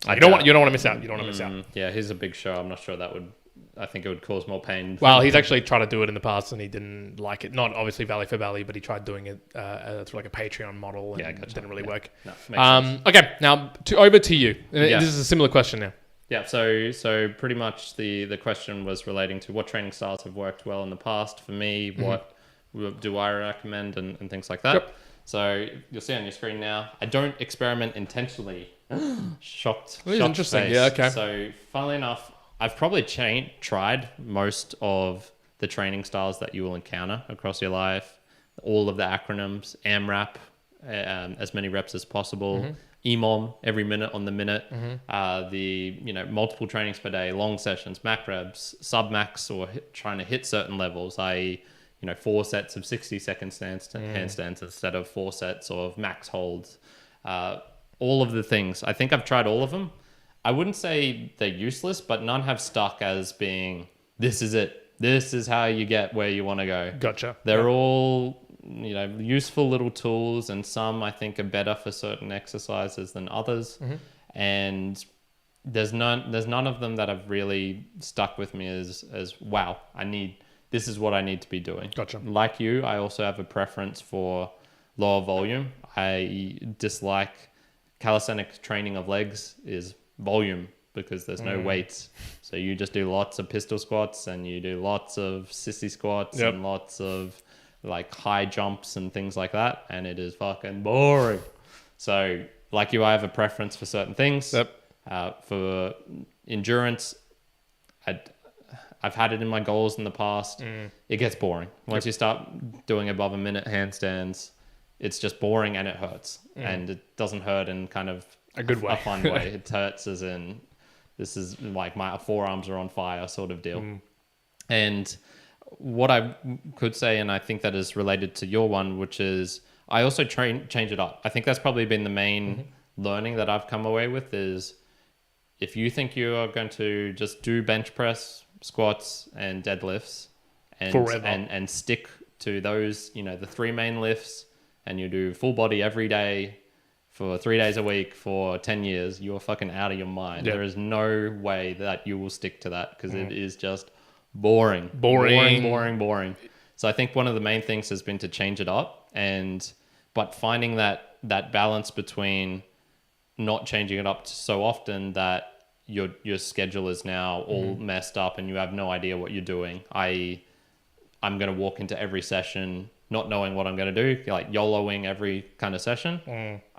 B: You don't want to miss out. You don't want to miss out.
A: Yeah, he's a big show. I'm not sure that would... I think it would cause more pain.
B: Well, he's actually tried to do it in the past and he didn't like it. Not obviously value for value, but he tried doing it through a Patreon model and it didn't really work.
A: No, makes sense.
B: Okay, now over to you. This is a similar question now.
A: Yeah, so pretty much the question was relating to what training styles have worked well in the past for me, what do I recommend and things like that.
B: Yep.
A: So you'll see on your screen now, I don't experiment intentionally. Shocked.
B: That is interesting.
A: Face.
B: Yeah, okay.
A: So funnily enough, I've probably tried most of the training styles that you will encounter across your life, all of the acronyms, AMRAP, as many reps as possible, EMOM, every minute on the minute, the multiple trainings per day, long sessions, max reps, sub max, or trying to hit certain levels, i.e., 4 sets of 60-second handstands instead of 4 sets of max holds. All of the things. I think I've tried all of them. I wouldn't say they're useless, but none have stuck as being, this is it. This is how you get where you want to go.
B: Gotcha.
A: They're all, useful little tools, and some I think are better for certain exercises than others. And there's none of them that have really stuck with me as wow, this is what I need to be doing.
B: Gotcha.
A: Like you, I also have a preference for lower volume. I dislike calisthenic training of legs is volume because there's no weights. So you just do lots of pistol squats and you do lots of sissy squats and lots of high jumps and things like that. And it is fucking boring. So like you, I have a preference for certain things. For endurance, I've had it in my goals in the past. It gets boring. Once you start doing above a minute handstands, it's just boring and it hurts. And it doesn't hurt in kind of
B: a good way,
A: a fun way. It hurts as in, this is like my forearms are on fire sort of deal. And what I could say, and I think that is related to your one, which is I also change it up. I think that's probably been the main learning that I've come away with is if you think you are going to just do bench press, squats and deadlifts and stick to those, the 3 main lifts, and you do full body every day for 3 days a week for 10 years, you're fucking out of your mind. There is no way that you will stick to that because it is just boring. So I think one of the main things has been to change it up, but finding that balance between not changing it up so often that your schedule is now all messed up and you have no idea what you're doing. I'm going to walk into every session not knowing what I'm going to do, like YOLOing every kind of session.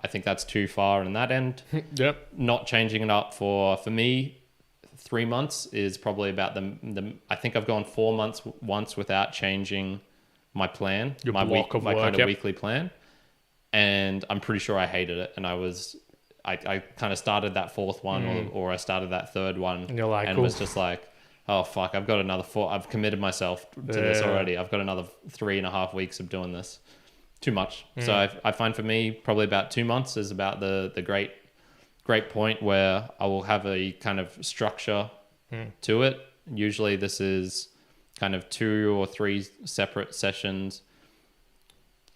A: I think that's too far in that end. Not changing it up for me, 3 months is probably about I think I've gone 4 months once without changing my plan, my kind of weekly plan. And I'm pretty sure I hated it. And I kind of started that 4th one or I started that 3rd one
B: and you're like,
A: and was just like, oh fuck, I've got another 4. I've committed myself to this already. I've got another 3.5 weeks of doing this. Too much. So I find for me, probably about 2 months is about the great point where I will have a kind of structure to it. Usually this is kind of 2 or 3 separate sessions,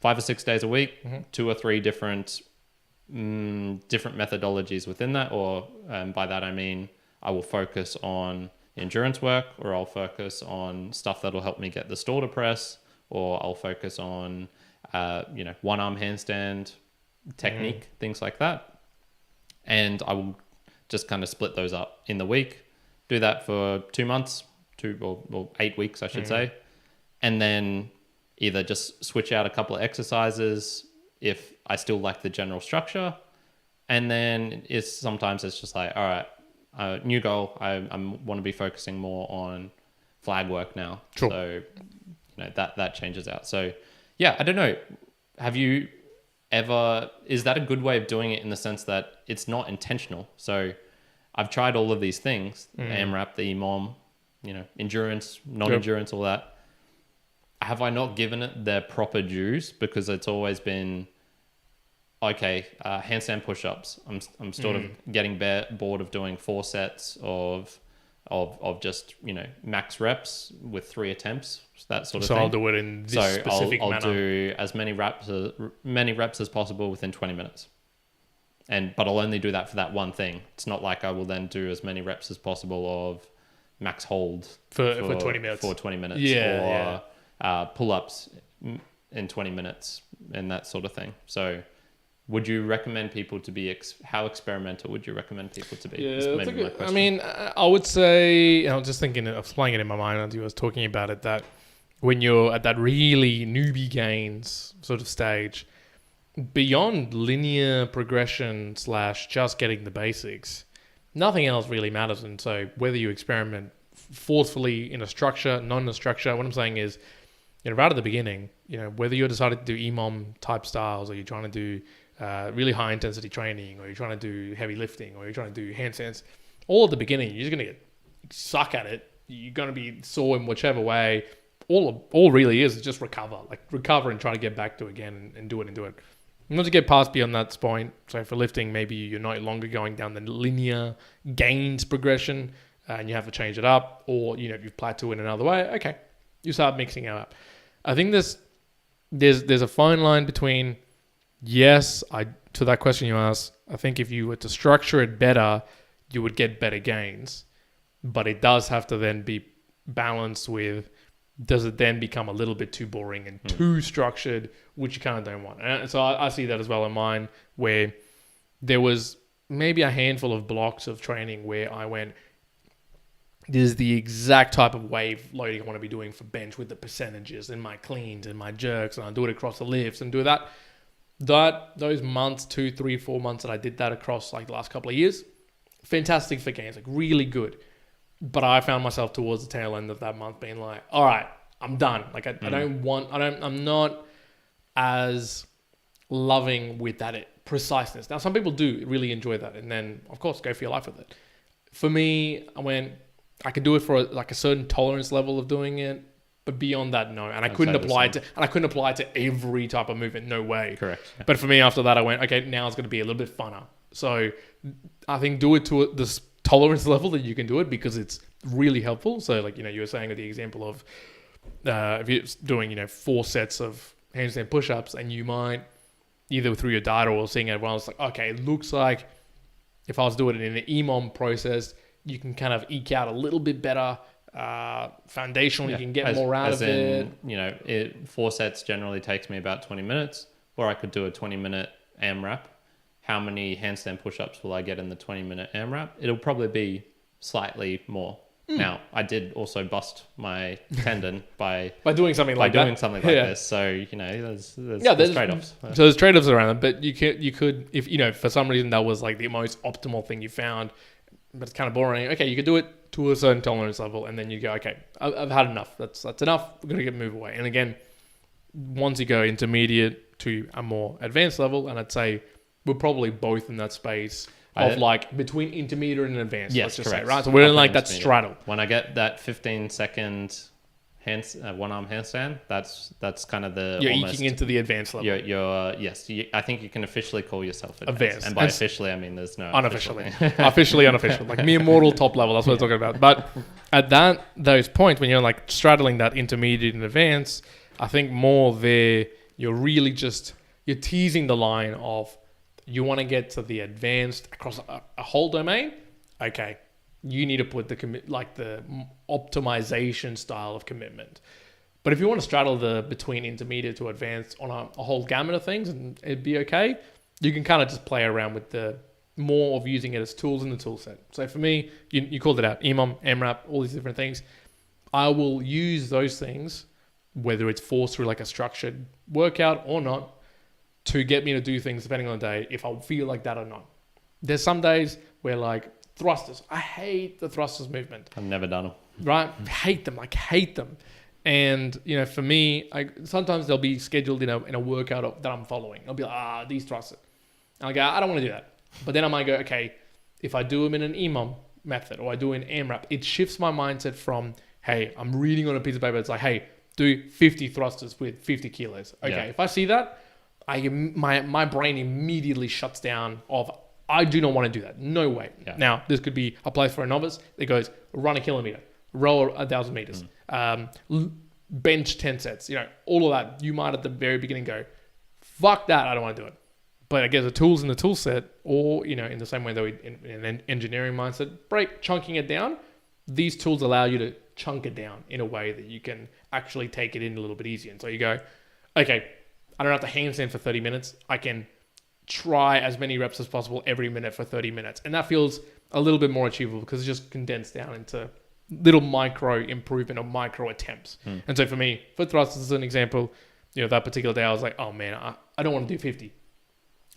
A: 5 or 6 days a week, 2 or 3 different methodologies within that, or by that I mean I will focus on endurance work, or I'll focus on stuff that'll help me get the store to press, or I'll focus on one arm handstand technique, things like that. And I will just kind of split those up in the week, do that for 2 months, 8 weeks I should say, and then either just switch out a couple of exercises if I still like the general structure. And then sometimes it's just like, all right, new goal. I want to be focusing more on flag work now.
B: Sure.
A: So, that changes out. So yeah, I don't know. Have you ever, is that a good way of doing it in the sense that it's not intentional? So I've tried all of these things, AMRAP, the EMOM, endurance, non-endurance, all that. Have I not given it their proper dues because it's always been okay, handstand push-ups. I'm sort of getting bored of doing 4 sets of just, max reps with 3 attempts, that sort of thing.
B: So I'll do it in this specific manner.
A: I'll do as many reps as possible within 20 minutes. But I'll only do that for that one thing. It's not like I will then do as many reps as possible of max hold
B: for 20 minutes.
A: For 20 minutes. Pull-ups in 20 minutes and that sort of thing. So would you recommend people to be... how experimental would you recommend people to be?
B: Yeah, I mean, I would say... I was just thinking of playing it in my mind as you was talking about it, that when you're at that really newbie gains sort of stage, beyond linear progression / just getting the basics, nothing else really matters. And so whether you experiment forcefully in a structure, not in a structure, what I'm saying is, right at the beginning, whether you're deciding to do EMOM type styles, or you're trying to do really high intensity training, or you're trying to do heavy lifting, or you're trying to do handstands, all at the beginning, you're just going to suck at it. You're going to be sore in whichever way. All really is just recover and try to get back to it again and do it. Not to get past beyond that point. So for lifting, maybe you're no longer going down the linear gains progression and you have to change it up, or you've plateaued in another way. Okay, you start mixing it up. I think there's a fine line between, yes, to that question you asked, I think if you were to structure it better, you would get better gains, but it does have to then be balanced with, does it then become a little bit too boring and too structured, which you kind of don't want. And so I see that as well in mine, where there was maybe a handful of blocks of training where I went, this is the exact type of wave loading I want to be doing for bench with the percentages and my cleans and my jerks, and I'll do it across the lifts and do that. Those months, 2, 3, 4 months that I did that across like the last couple of years, fantastic for gains, like really good. But I found myself towards the tail end of that month being like, all right, I'm done. Like I'm not as loving with that preciseness. Now, some people do really enjoy that. And then of course, go for your life with it. For me, I could do it for a certain tolerance level of doing it, but beyond that, no. And I couldn't apply it to every type of movement. No way.
A: Correct. Yeah.
B: But for me, after that, I went, okay, now it's going to be a little bit funner. So I think do it to this tolerance level that you can do it, because it's really helpful. So like, you were saying with the example of if you're doing, 4 sets of handstand push-ups, and you might either through your data or seeing everyone else like, okay, it looks like if I was doing it in an EMOM process, you can kind of eke out a little bit better foundational. You can get more out of it. 4 sets generally takes me about 20 minutes, or I could do a 20-minute AMRAP. How many handstand push-ups will I get in the 20-minute AMRAP? It'll probably be slightly more. Now, I did also bust my tendon by doing something like this. So, there's trade-offs. So there's trade-offs around it, but you could, if for some reason that was like the most optimal thing you found, but it's kind of boring. Okay, you could do it to a certain tolerance level, and then you go, okay, I've had enough. That's enough. We're going to move away. And again, once you go intermediate to a more advanced level, and I'd say we're probably both in that space of like between intermediate and advanced.
A: Yes,
B: let's just
A: correct.
B: say, right? So we're in like that straddle.
A: When I get that 15-second one-arm handstand, that's kind of the...
B: You're eking into the advanced level.
A: I think you can officially call yourself advanced. And by officially, I mean there's no...
B: Unofficially. Officially unofficial. Like mere mortal top level, that's what I'm talking about. But at those points, when you're like straddling that intermediate and advanced, I think more there, you're really just... You're teasing the line of... You want to get to the advanced across a whole domain? Okay. You need to put the optimization style of commitment. But if you want to straddle the between intermediate to advanced on a whole gamut of things, and it'd be okay, you can kind of just play around with the more of using it as tools in the tool set. So for me, you called it out, EMOM, AMRAP, all these different things. I will use those things, whether it's forced through like a structured workout or not, to get me to do things depending on the day, if I feel like that or not. There's some days where like thrusters, I hate the thrusters movement.
A: I've never done them.
B: Right? Hate them. And, for me, sometimes they'll be scheduled in a workout that I'm following. I'll be like, these thrusters. And I go, I don't want to do that. But then I might go, okay, if I do them in an EMOM method or I do an AMRAP, it shifts my mindset from, hey, I'm reading on a piece of paper. It's like, hey, do 50 thrusters with 50 kilos. Okay, If I see that, my brain immediately shuts down of, I do not want to do that. No way. Yeah. Now, this could be a place for a novice that goes, run a kilometer, row 1,000 meters, bench 10 sets, all of that. You might at the very beginning go, fuck that, I don't want to do it. But I guess the tools in the tool set, or, in the same way that we, in an engineering mindset, chunking it down, these tools allow you to chunk it down in a way that you can actually take it in a little bit easier. And so you go, okay, I don't have to handstand for 30 minutes. I can try as many reps as possible every minute for 30 minutes. And that feels a little bit more achievable because it's just condensed down into little micro improvement or micro attempts. And so for me, foot thrusters is an example. That particular day I was like, oh man, I don't want to do 50.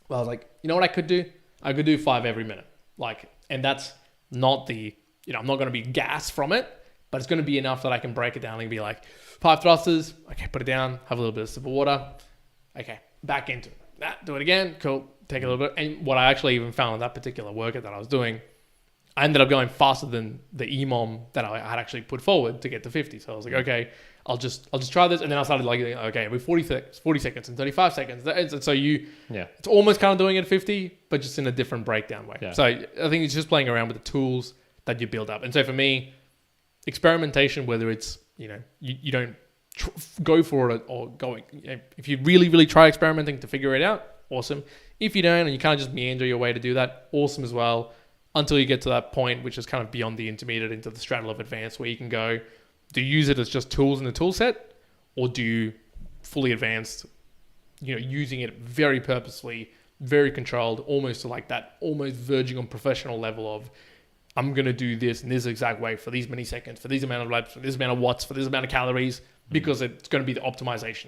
B: Well, I was like, you know what I could do? I could do 5 every minute. And that's not the, I'm not going to be gassed from it, but it's going to be enough that I can break it down and be like, 5 thrusters, okay, put it down, have a little bit of sip of water, okay, back into it. Do it again, cool, take a little bit. And what I actually even found in that particular workout that I was doing, I ended up going faster than the EMOM that I had actually put forward to get to 50. So I was like, okay, I'll just try this. And then I started okay, with 40 seconds and 35 seconds. And so it's almost kind of doing it at 50, but just in a different breakdown way. Yeah. So I think it's just playing around with the tools that you build up. And so for me, experimentation, whether it's, you don't go for it or going, if you really, really try experimenting to figure it out, awesome. If you don't, and you kind of just meander your way to do that, awesome as well. Until you get to that point, which is kind of beyond the intermediate into the straddle of advanced, where you can go, do you use it as just tools in the tool set, or do you fully advanced, using it very purposefully, very controlled, almost to like that, almost verging on professional level of, I'm going to do this in this exact way for these many seconds, for this amount of reps, for this amount of watts, for this amount of calories, because it's going to be the optimization.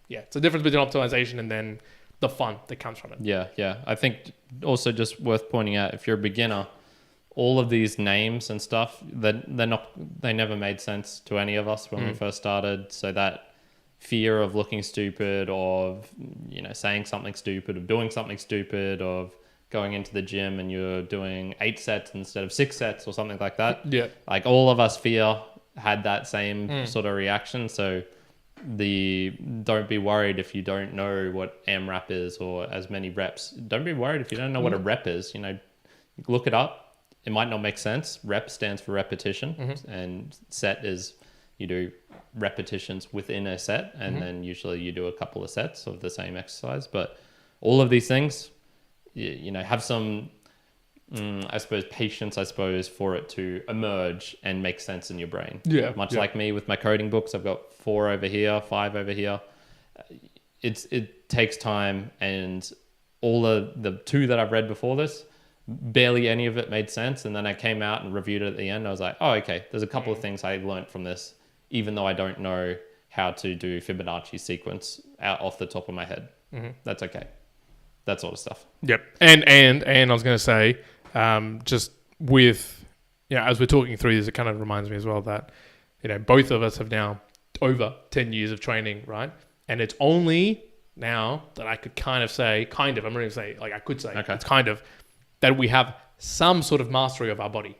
B: Yeah, it's the difference between optimization and then the fun that comes from it.
A: Yeah. I think also just worth pointing out, if you're a beginner, all of these names and stuff, they never made sense to any of us when we first started. So that fear of looking stupid, of saying something stupid, of doing something stupid, of going into the gym and you're doing 8 sets instead of 6 sets or something like that.
B: Yeah.
A: Like all of us had that same sort of reaction. So don't be worried if you don't know what AMRAP is or as many reps. Don't be worried if you don't know what a rep is. Look it up. It might not make sense. Rep stands for repetition, and set is you do repetitions within a set, and then usually you do a couple of sets of the same exercise. But all of these things, have some, I suppose, patience, for it to emerge and make sense in your brain.
B: Yeah.
A: Much like me with my coding books, I've got 4 over here, 5 over here. It takes time, and all the 2 that I've read before this, barely any of it made sense. And then I came out and reviewed it at the end. I was like, oh, okay, there's a couple of things I learned from this, even though I don't know how to do Fibonacci sequence out off the top of my head. That's okay. That sort of stuff. Yep.
B: And I was going to say, just with, as we're talking through this, it kind of reminds me as well that, both of us have now over 10 years of training, right? And it's only now that I could I'm not going to say, I could say, okay, it's kind of that we have some sort of mastery of our body,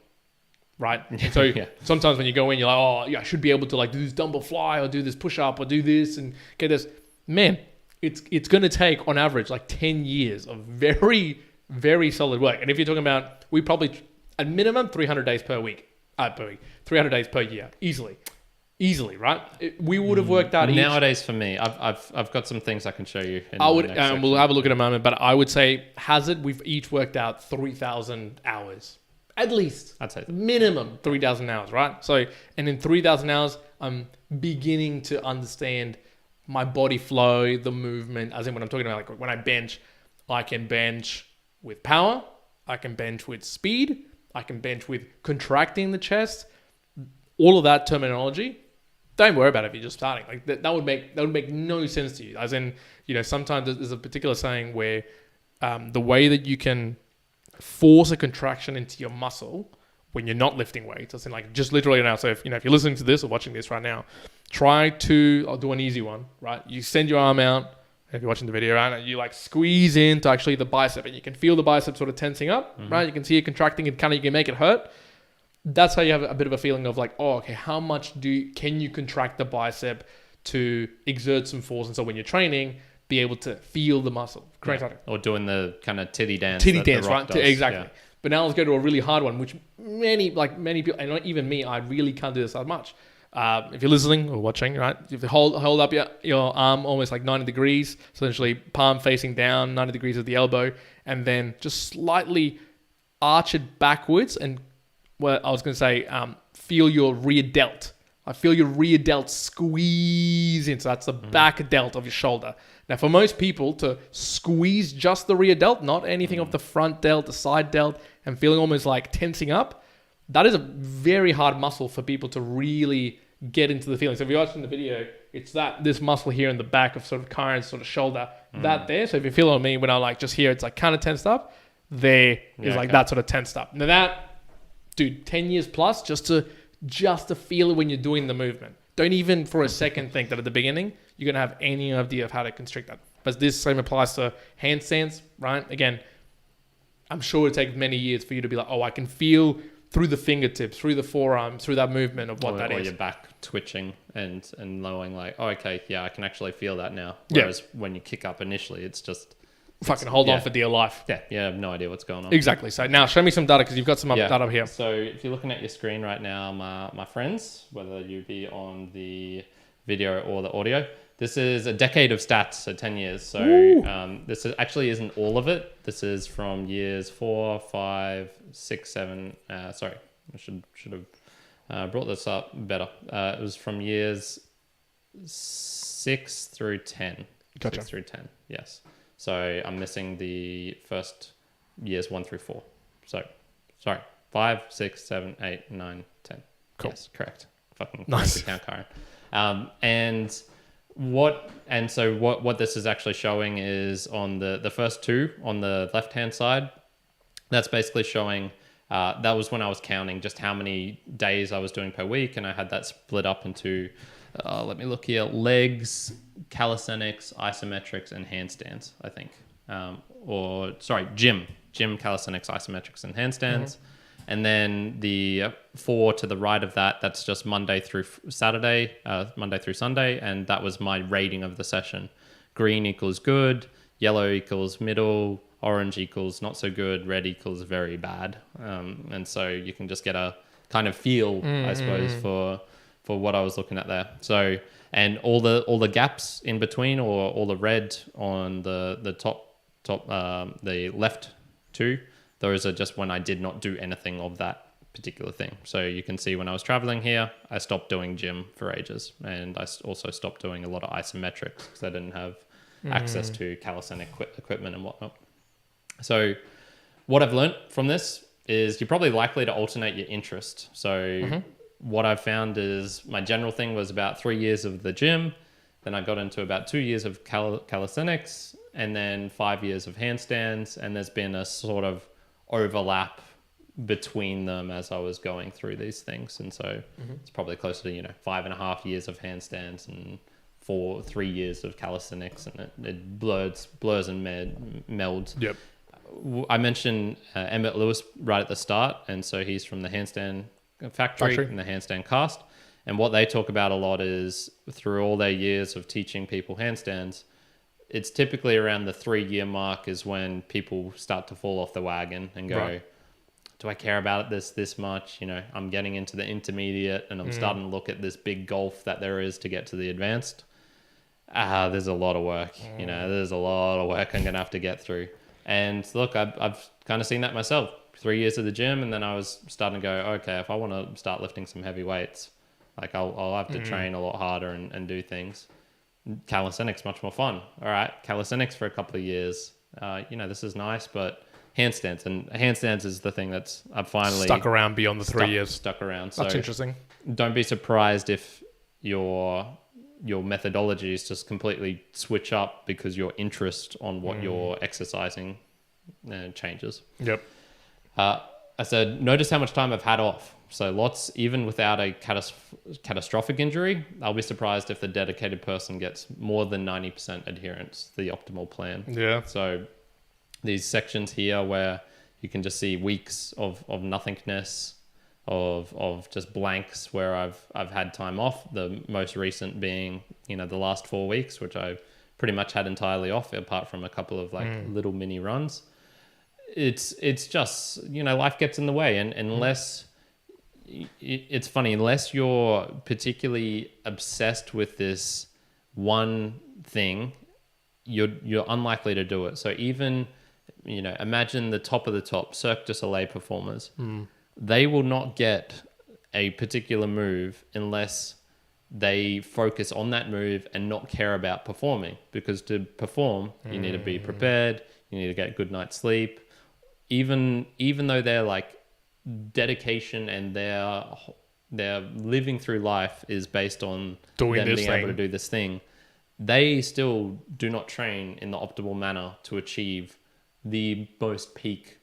B: right? And so sometimes when you go in, you're like, oh, I should be able to do this dumbbell fly or do this push up or do this and get this. Man, it's going to take on average 10 years of very, very solid work. And if you're talking about, we probably at minimum 300 days per week, 300 days per year, easily, right? We would have worked out
A: nowadays. For me, I've got some things I can show you.
B: We'll have a look in a moment, but I would say we've each worked out 3,000 hours at least.
A: I'd say
B: minimum 3,000 hours, right? So, and in 3,000 hours, I'm beginning to understand my body flow, the movement. As in, when I'm talking about when I bench, I can bench with power, I can bench with speed, I can bench with contracting the chest. All of that terminology. Don't worry about it if you're just starting. That would make no sense to you. As in, sometimes there's a particular saying where the way that you can force a contraction into your muscle when you're not lifting weights, as in just literally now. So if you're listening to this or watching this right now, I'll do an easy one, right? You send your arm out, if you're watching the video, right? You squeeze into actually the bicep, and you can feel the bicep sort of tensing up, right? You can see it contracting, and you can make it hurt. That's how you have a bit of a feeling of okay, how much can you contract the bicep to exert some force? And so when you're training, be able to feel the muscle. Correct.
A: Yeah. Or doing the kind of titty dance.
B: Right?
A: Does.
B: Exactly.
A: Yeah.
B: But now let's go to a really hard one, which many people, and not even me, I really can't do this that much. If you're listening or watching, right, if you hold up your arm almost like 90 degrees, essentially palm facing down, 90 degrees at the elbow, and then just slightly arch it backwards, and what I was going to say, feel your rear delt. I feel your rear delt squeeze in. So that's the back delt of your shoulder. Now, for most people to squeeze just the rear delt, not anything of the front delt, the side delt, and feeling almost like tensing up, that is a very hard muscle for people to really get into the feeling. So if you're watching the video, it's this muscle here in the back of sort of Kyrin's sort of shoulder, that there. So if you feel on me, when I like just here, it's like kind of tensed up, there is like that sort of tensed up. Now that, dude, 10 years plus just to feel it when you're doing the movement. Don't even for a second think that at the beginning you're going to have any idea of how to constrict that. But this same applies to handstands, right? Again, I'm sure it takes many years for you to be like, oh, I can feel through the fingertips, through the forearms, through that movement of what that is. Or
A: your back twitching and knowing like, oh, okay, yeah, I can actually feel that now. Whereas when you kick up initially, it's just...
B: fucking hold on for dear life.
A: Yeah, I have no idea what's going on.
B: Exactly. So now show me some data because you've got some data up here.
A: So if you're looking at your screen right now, my friends, whether you be on the video or the audio, this is a decade of stats, so 10 years. So this actually isn't all of it. This is from years 4, 5, 6, 7. Sorry, I should have brought this up better. It was from years 6 through 10.
B: Gotcha.
A: 6 through 10, yes. So I'm missing the first years 1 through 4. So, sorry, 5, 6, 7, 8, 9, 10.
B: Cool.
A: Yes, correct. Fucking
B: nice.
A: Count Kyrin. So what this is actually showing is on the first two on the left hand side. That's basically showing that was when I was counting just how many days I was doing per week, and I had that split up into. Let me look here. Legs, calisthenics, isometrics, and handstands, I think. Gym, calisthenics, isometrics, and handstands. And then the 4 to the right of that, that's just Monday through Sunday. And that was my rating of the session. Green equals good, yellow equals middle, orange equals not so good, red equals very bad. And so you can just get a kind of feel, I suppose, for what I was looking at there. So, and all the gaps in between, or all the red on the top, the left two, those are just when I did not do anything of that particular thing. So you can see when I was traveling here, I stopped doing gym for ages, and I also stopped doing a lot of isometrics because I didn't have access to calisthenic equipment and whatnot. So what I've learned from this is you're probably likely to alternate your interest. So what I've found is my general thing was about 3 years of the gym. Then I got into about 2 years of calisthenics, and then 5 years of handstands. And there's been a sort of overlap between them as I was going through these things. And so it's probably closer to, 5.5 years of handstands and 3 years of calisthenics, and it blurs and melds.
B: Yep.
A: I mentioned Emmett Lewis right at the start. And so he's from the handstand factory and the handstand cast. And what they talk about a lot is through all their years of teaching people handstands, it's typically around the 3-year mark is when people start to fall off the wagon and go, do I care about it this much? I'm getting into the intermediate and I'm starting to look at this big gulf that there is to get to the advanced. There's a lot of work. There's a lot of work I'm going to have to get through. And look, I've kind of seen that myself. 3 years of the gym, and then I was starting to go, okay, if I want to start lifting some heavy weights, like I'll have to train a lot harder and do things. Calisthenics much more fun. All right, calisthenics for a couple of years. This is nice, but handstands is the thing that's I've finally
B: stuck around beyond the 3 years.
A: Stuck around.
B: That's interesting.
A: Don't be surprised if your methodologies just completely switch up because your interest on what you're exercising changes.
B: Yep.
A: I said, notice how much time I've had off. So lots, even without a catastrophic injury, I'll be surprised if the dedicated person gets more than 90% adherence to the optimal plan.
B: Yeah.
A: So these sections here where you can just see weeks of nothingness, of just blanks where I've had time off. The most recent being, the last 4 weeks, which I pretty much had entirely off, apart from a couple of like little mini runs. It's just, you know, life gets in the way, and unless it's funny, unless you're particularly obsessed with this one thing, you're unlikely to do it. So even, you know, imagine the top of the top Cirque du Soleil performers. They will not get a particular move unless they focus on that move and not care about performing, because to perform, you need to be prepared. You need to get a good night's sleep. Even though they're like dedication and their living through life is based on
B: doing
A: them
B: this
A: being
B: thing.
A: able to do this thing, they still do not train in the optimal manner to achieve the most peak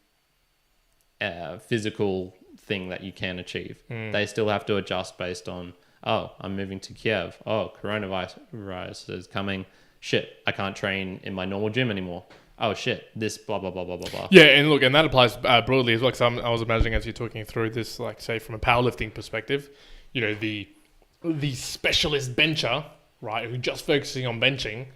A: physical thing that you can achieve. They still have to adjust based on, oh, I'm moving to Kiev. Oh, coronavirus is coming. Shit, I can't train in my normal gym anymore. Oh shit, this blah blah blah blah blah blah.
B: Yeah, and look, and that applies broadly as well. Because I was imagining as you're talking through this, like say from a powerlifting perspective, you know, the specialist bencher, right, who just focusing on benching,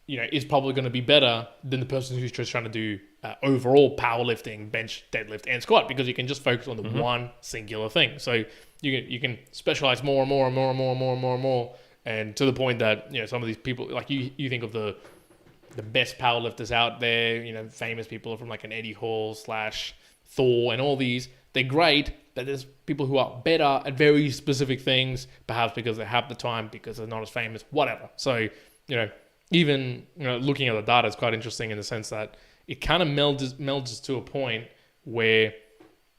B: you know, is probably going to be better than the person who's just trying to do overall powerlifting, bench, deadlift, and squat, because you can just focus on the one singular thing. So you can specialize more and more and more and more and more and more and more, and to the point that, you know, some of these people, like you think of the best powerlifters out there, you know, famous people from like an Eddie Hall / Thor and all these, they're great, but there's people who are better at very specific things, perhaps because they have the time, because they're not as famous, whatever. So, you know, even, you know, looking at the data is quite interesting in the sense that it kind of melds to a point where,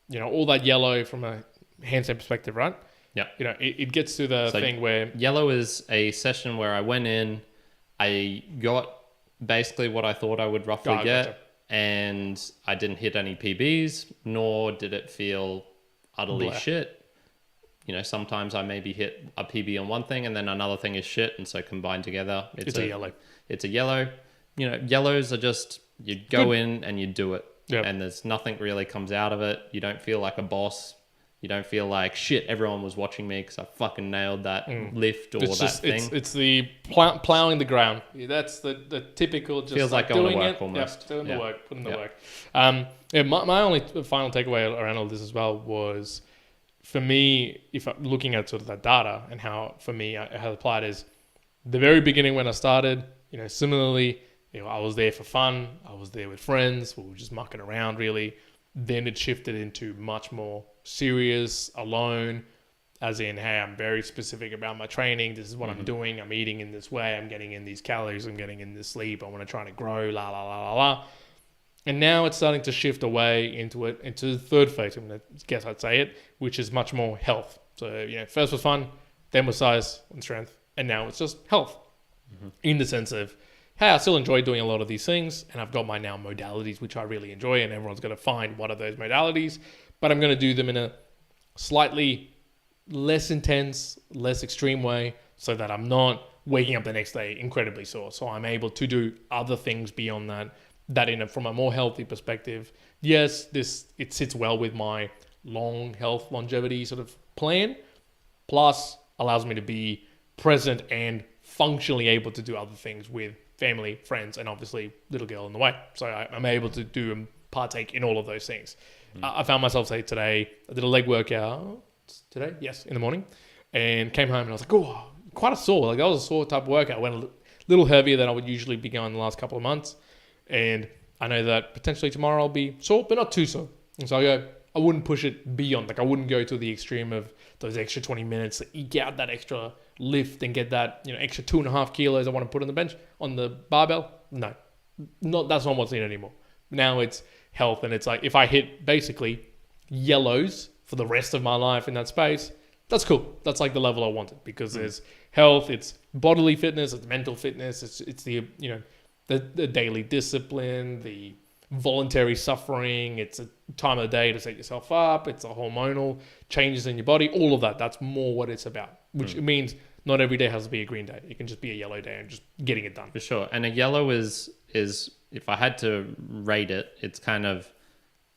B: you know, all that yellow from a handstand perspective, right?
A: Yeah.
B: You know, it gets to the thing where...
A: Yellow is a session where I went in, I got basically what I thought I would roughly get.
B: Gotcha.
A: And I didn't hit any PBs, nor did it feel utterly shit. You know, sometimes I maybe hit a PB on one thing and then another thing is shit, and so combined together, it's a yellow. It's a yellow. You know, yellows are just, you go in and you do it.
B: Yep.
A: And there's nothing really comes out of it. You don't feel like a boss. You don't feel like, shit, everyone was watching me because I fucking nailed that lift or thing.
B: It's the plowing the ground. That's the typical, just
A: feels like
B: doing
A: going to work
B: it.
A: almost.
B: Yep, doing the work, putting the work. My only final takeaway around all this as well was, for me, if I'm looking at sort of that data and how, for me, how it applied is, the very beginning when I started, you know, similarly, you know, I was there for fun. I was there with friends. We were just mucking around, really. Then it shifted into much more serious, alone, as in, hey, I'm very specific about my training. This is what I'm doing. I'm eating in this way. I'm getting in these calories. I'm getting in this sleep. I want to try to grow, la, la, la, la, la. And now it's starting to shift away into the third phase, I guess I'd say it, which is much more health. So, you know, first was fun, then was size and strength, and now it's just health. In the sense of, hey, I still enjoy doing a lot of these things, and I've got my now modalities, which I really enjoy, and everyone's going to find what are those modalities, but I'm going to do them in a slightly less intense, less extreme way, so that I'm not waking up the next day incredibly sore. So I'm able to do other things beyond that from a more healthy perspective. Yes, it sits well with my longevity sort of plan, plus allows me to be present and functionally able to do other things with family, friends, and obviously little girl in the way. So I'm able to do and partake in all of those things. I found myself, say today, I did a leg workout today, yes, in the morning, and came home and I was like, oh, quite a sore. Like that was a sore type of workout. Went a little heavier than I would usually be going the last couple of months. And I know that potentially tomorrow I'll be sore, but not too sore. And so I wouldn't push it beyond. Like I wouldn't go to the extreme of those extra 20 minutes to eke out that extra lift and get that, you know, extra 2.5 kilos I want to put on the bench, on the barbell. No, that's not what's in it anymore. Now it's health, and it's like if I hit basically yellows for the rest of my life in that space, that's cool. That's like the level I wanted, because there's health, it's bodily fitness, it's mental fitness, it's the, you know, the daily discipline, the voluntary suffering, it's a time of the day to set yourself up, it's a hormonal changes in your body, all of that. That's more what it's about, which means not every day has to be a green day. It can just be a yellow day and just getting it done.
A: For sure. And a yellow is if I had to rate it, it's kind of,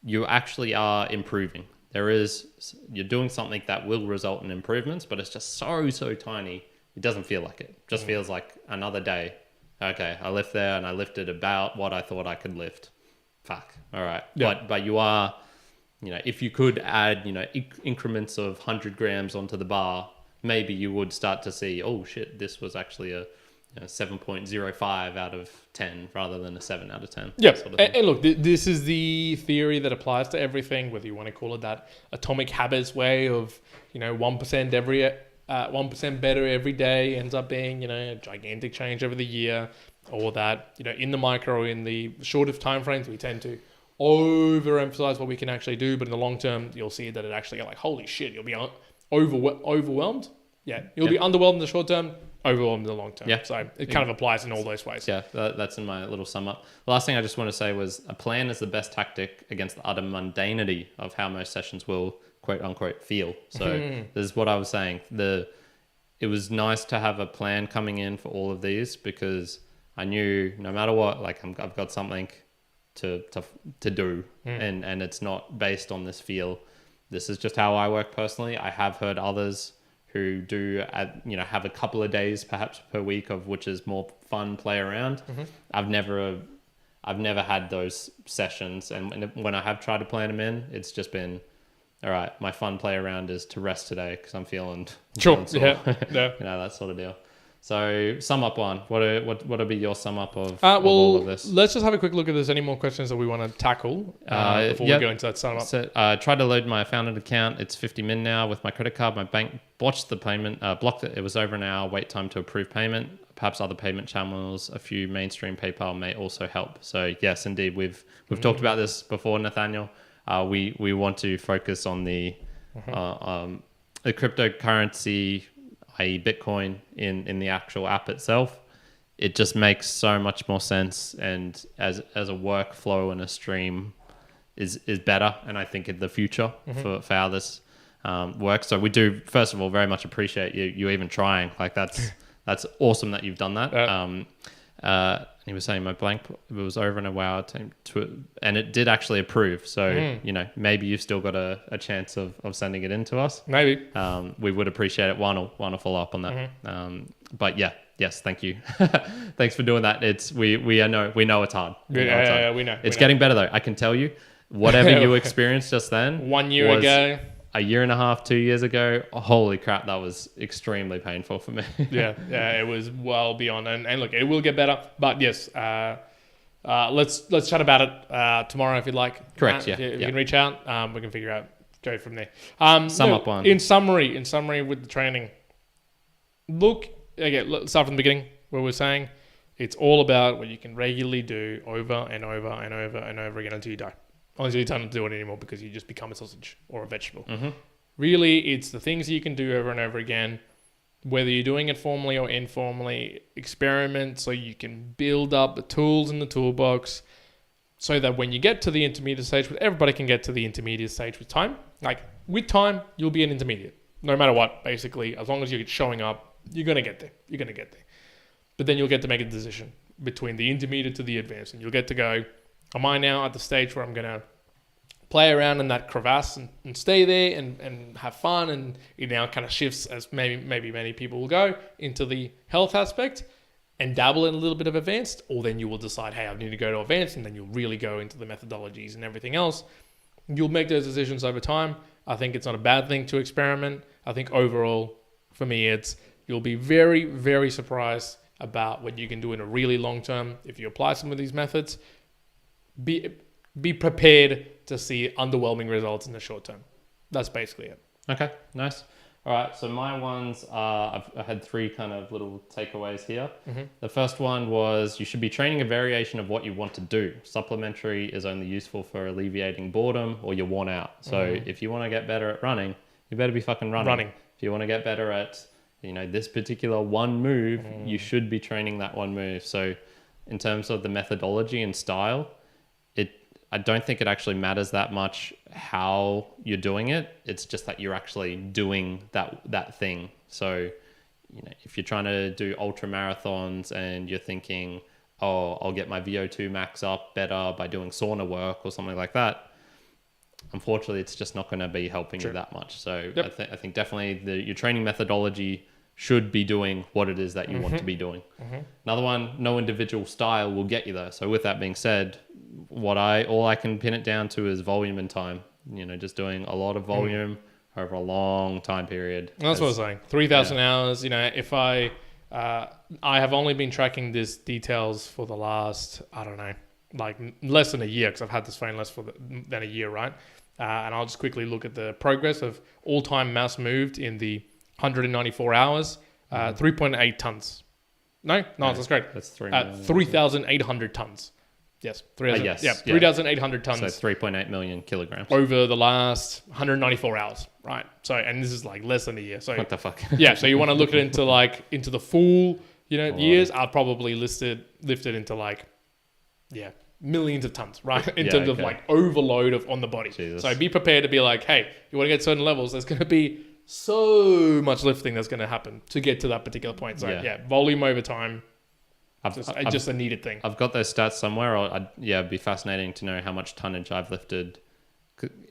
A: you actually are improving. You're doing something that will result in improvements, but it's just so tiny. It doesn't feel like it. It just feels like another day okay, I lift there and I lifted about what I thought I could lift. Fuck. All right.
B: Yeah.
A: But you are, if you could add, increments of 100 grams onto the bar, maybe you would start to see, oh shit, this was actually a 7.05 out of 10 rather than a 7 out of 10.
B: Yeah.
A: Sort of
B: And look, this is the theory that applies to everything, whether you want to call it that atomic habits way of, 1% every 1% better every day ends up being, a gigantic change over the year, or that, in the micro, in the shortest time frames, we tend to overemphasize what we can actually do, but in the long term, you'll see that it actually like, holy shit, you'll be overwhelmed. Yeah, you'll be underwhelmed in the short term, overwhelmed in the long term.
A: Yeah.
B: So it kind of applies in all those ways.
A: Yeah, that's in my little sum up. The last thing I just want to say was a plan is the best tactic against the utter mundanity of how most sessions will quote unquote feel. So this is what I was saying. It was nice to have a plan coming in for all of these because I knew no matter what, like I've got something to do, and it's not based on this feel. This is just how I work personally. I have heard others who do have a couple of days perhaps per week of which is more fun, play around. I've never had those sessions, and when I have tried to plan them in, it's just been, all right, my fun play around is to rest today because I'm feeling
B: sure.
A: yeah.
B: Yeah.
A: That sort of deal. So sum up one. What would be your sum up of all of this?
B: Let's just have a quick look if there's any more questions that we want to tackle before we go into that sum up.
A: So I tried to load my founded account. It's 50 min now with my credit card. My bank botched the payment, blocked it. It was over an hour wait time to approve payment. Perhaps other payment channels, a few mainstream PayPal may also help. So yes, indeed, we've talked about this before, Nathaniel. We want to focus on the cryptocurrency, i.e. Bitcoin, in the actual app itself. It just makes so much more sense, and as a workflow and a stream is better, and I think in the future for how this works. So we do, first of all, very much appreciate you even trying. Like that's awesome that you've done that. He was saying my blank, it was over in a hour and it did actually approve. So, maybe you've still got a chance of sending it in to us.
B: Maybe.
A: We would appreciate it. One will follow up on that. But yeah, yes, thank you. Thanks for doing that. We know it's hard. We know. It's getting better though. I can tell you, whatever you experienced just then.
B: 1 year ago.
A: A year and a half, 2 years ago, holy crap, that was extremely painful for me.
B: yeah, it was well beyond. And look, it will get better. But yes, let's chat about it tomorrow if you'd like.
A: Correct,
B: If you can reach out, we can figure out, go from there.
A: Sum up one.
B: In summary with the training, let's start from the beginning where we're saying it's all about what you can regularly do over and over and over and over again until you die. Until you don't do it anymore because you just become a sausage or a vegetable. Really, it's the things you can do over and over again, whether you're doing it formally or informally. Experiment so you can build up the tools in the toolbox so that when you get to the intermediate stage, everybody can get to the intermediate stage with time. Like with time, you'll be an intermediate. No matter what, basically, as long as you're showing up, you're going to get there. But then you'll get to make a decision between the intermediate to the advanced, and you'll get to go, am I now at the stage where I'm going to play around in that crevasse and stay there and have fun? And it now kind of shifts, as maybe many people will go, into the health aspect and dabble in a little bit of advanced. Or then you will decide, hey, I need to go to advanced, and then you'll really go into the methodologies and everything else. You'll make those decisions over time. I think it's not a bad thing to experiment. I think overall, for me, you'll be very, very surprised about what you can do in a really long term if you apply some of these methods. Be prepared to see underwhelming results in the short term. That's basically it.
A: Okay, nice. All right, so my ones are, I had three kind of little takeaways here. The first one was you should be training a variation of what you want to do. Supplementary is only useful for alleviating boredom or you're worn out. So if you want to get better at running, you better be fucking running. If you want to get better at this particular one move, you should be training that one move. So in terms of the methodology and style, I don't think it actually matters that much how you're doing it. It's just that you're actually doing that thing. So, if you're trying to do ultra marathons and you're thinking, oh, I'll get my VO2 max up better by doing sauna work or something like that, unfortunately, it's just not going to be helping you that much. So I think definitely your training methodology should be doing what it is that you want to be doing. Another one, no individual style will get you there. So with that being said, all I can pin it down to is volume and time. Just doing a lot of volume over a long time period.
B: And that's what I was saying. 3,000 hours. If I have only been tracking these details for the last, I don't know, like less than a year, because I've had this phone less than a year, right? And I'll just quickly look at the progress of all-time mass moved in the 194 hours, 3.8 tons. No, that's great.
A: That's
B: 3,800 tons. Yes, 3,800 tons.
A: So 3.8 million kilograms
B: over the last 194 hours, right? So, and this is like less than a year. So
A: what the fuck?
B: Yeah, so you want to look at it into the full, years. I'll probably lift it into millions of tons, right? In terms of like overload on the body.
A: Jesus.
B: So be prepared to be like, hey, you want to get certain levels, there's going to be so much lifting that's going to happen to get to that particular point. So volume over time. Just a needed thing.
A: I've got those stats somewhere. It'd be fascinating to know how much tonnage I've lifted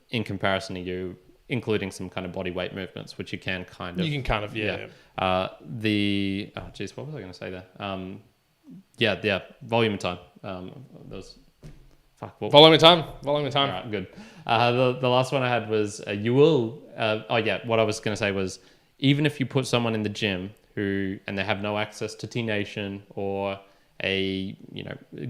A: in comparison to you, including some kind of body weight movements, which you can kind of. What was I going to say there? Volume and time.
B: Volume and time.
A: All right, good. The last one I had was what I was going to say was, even if you put someone in the gym and they have no access to T-Nation or a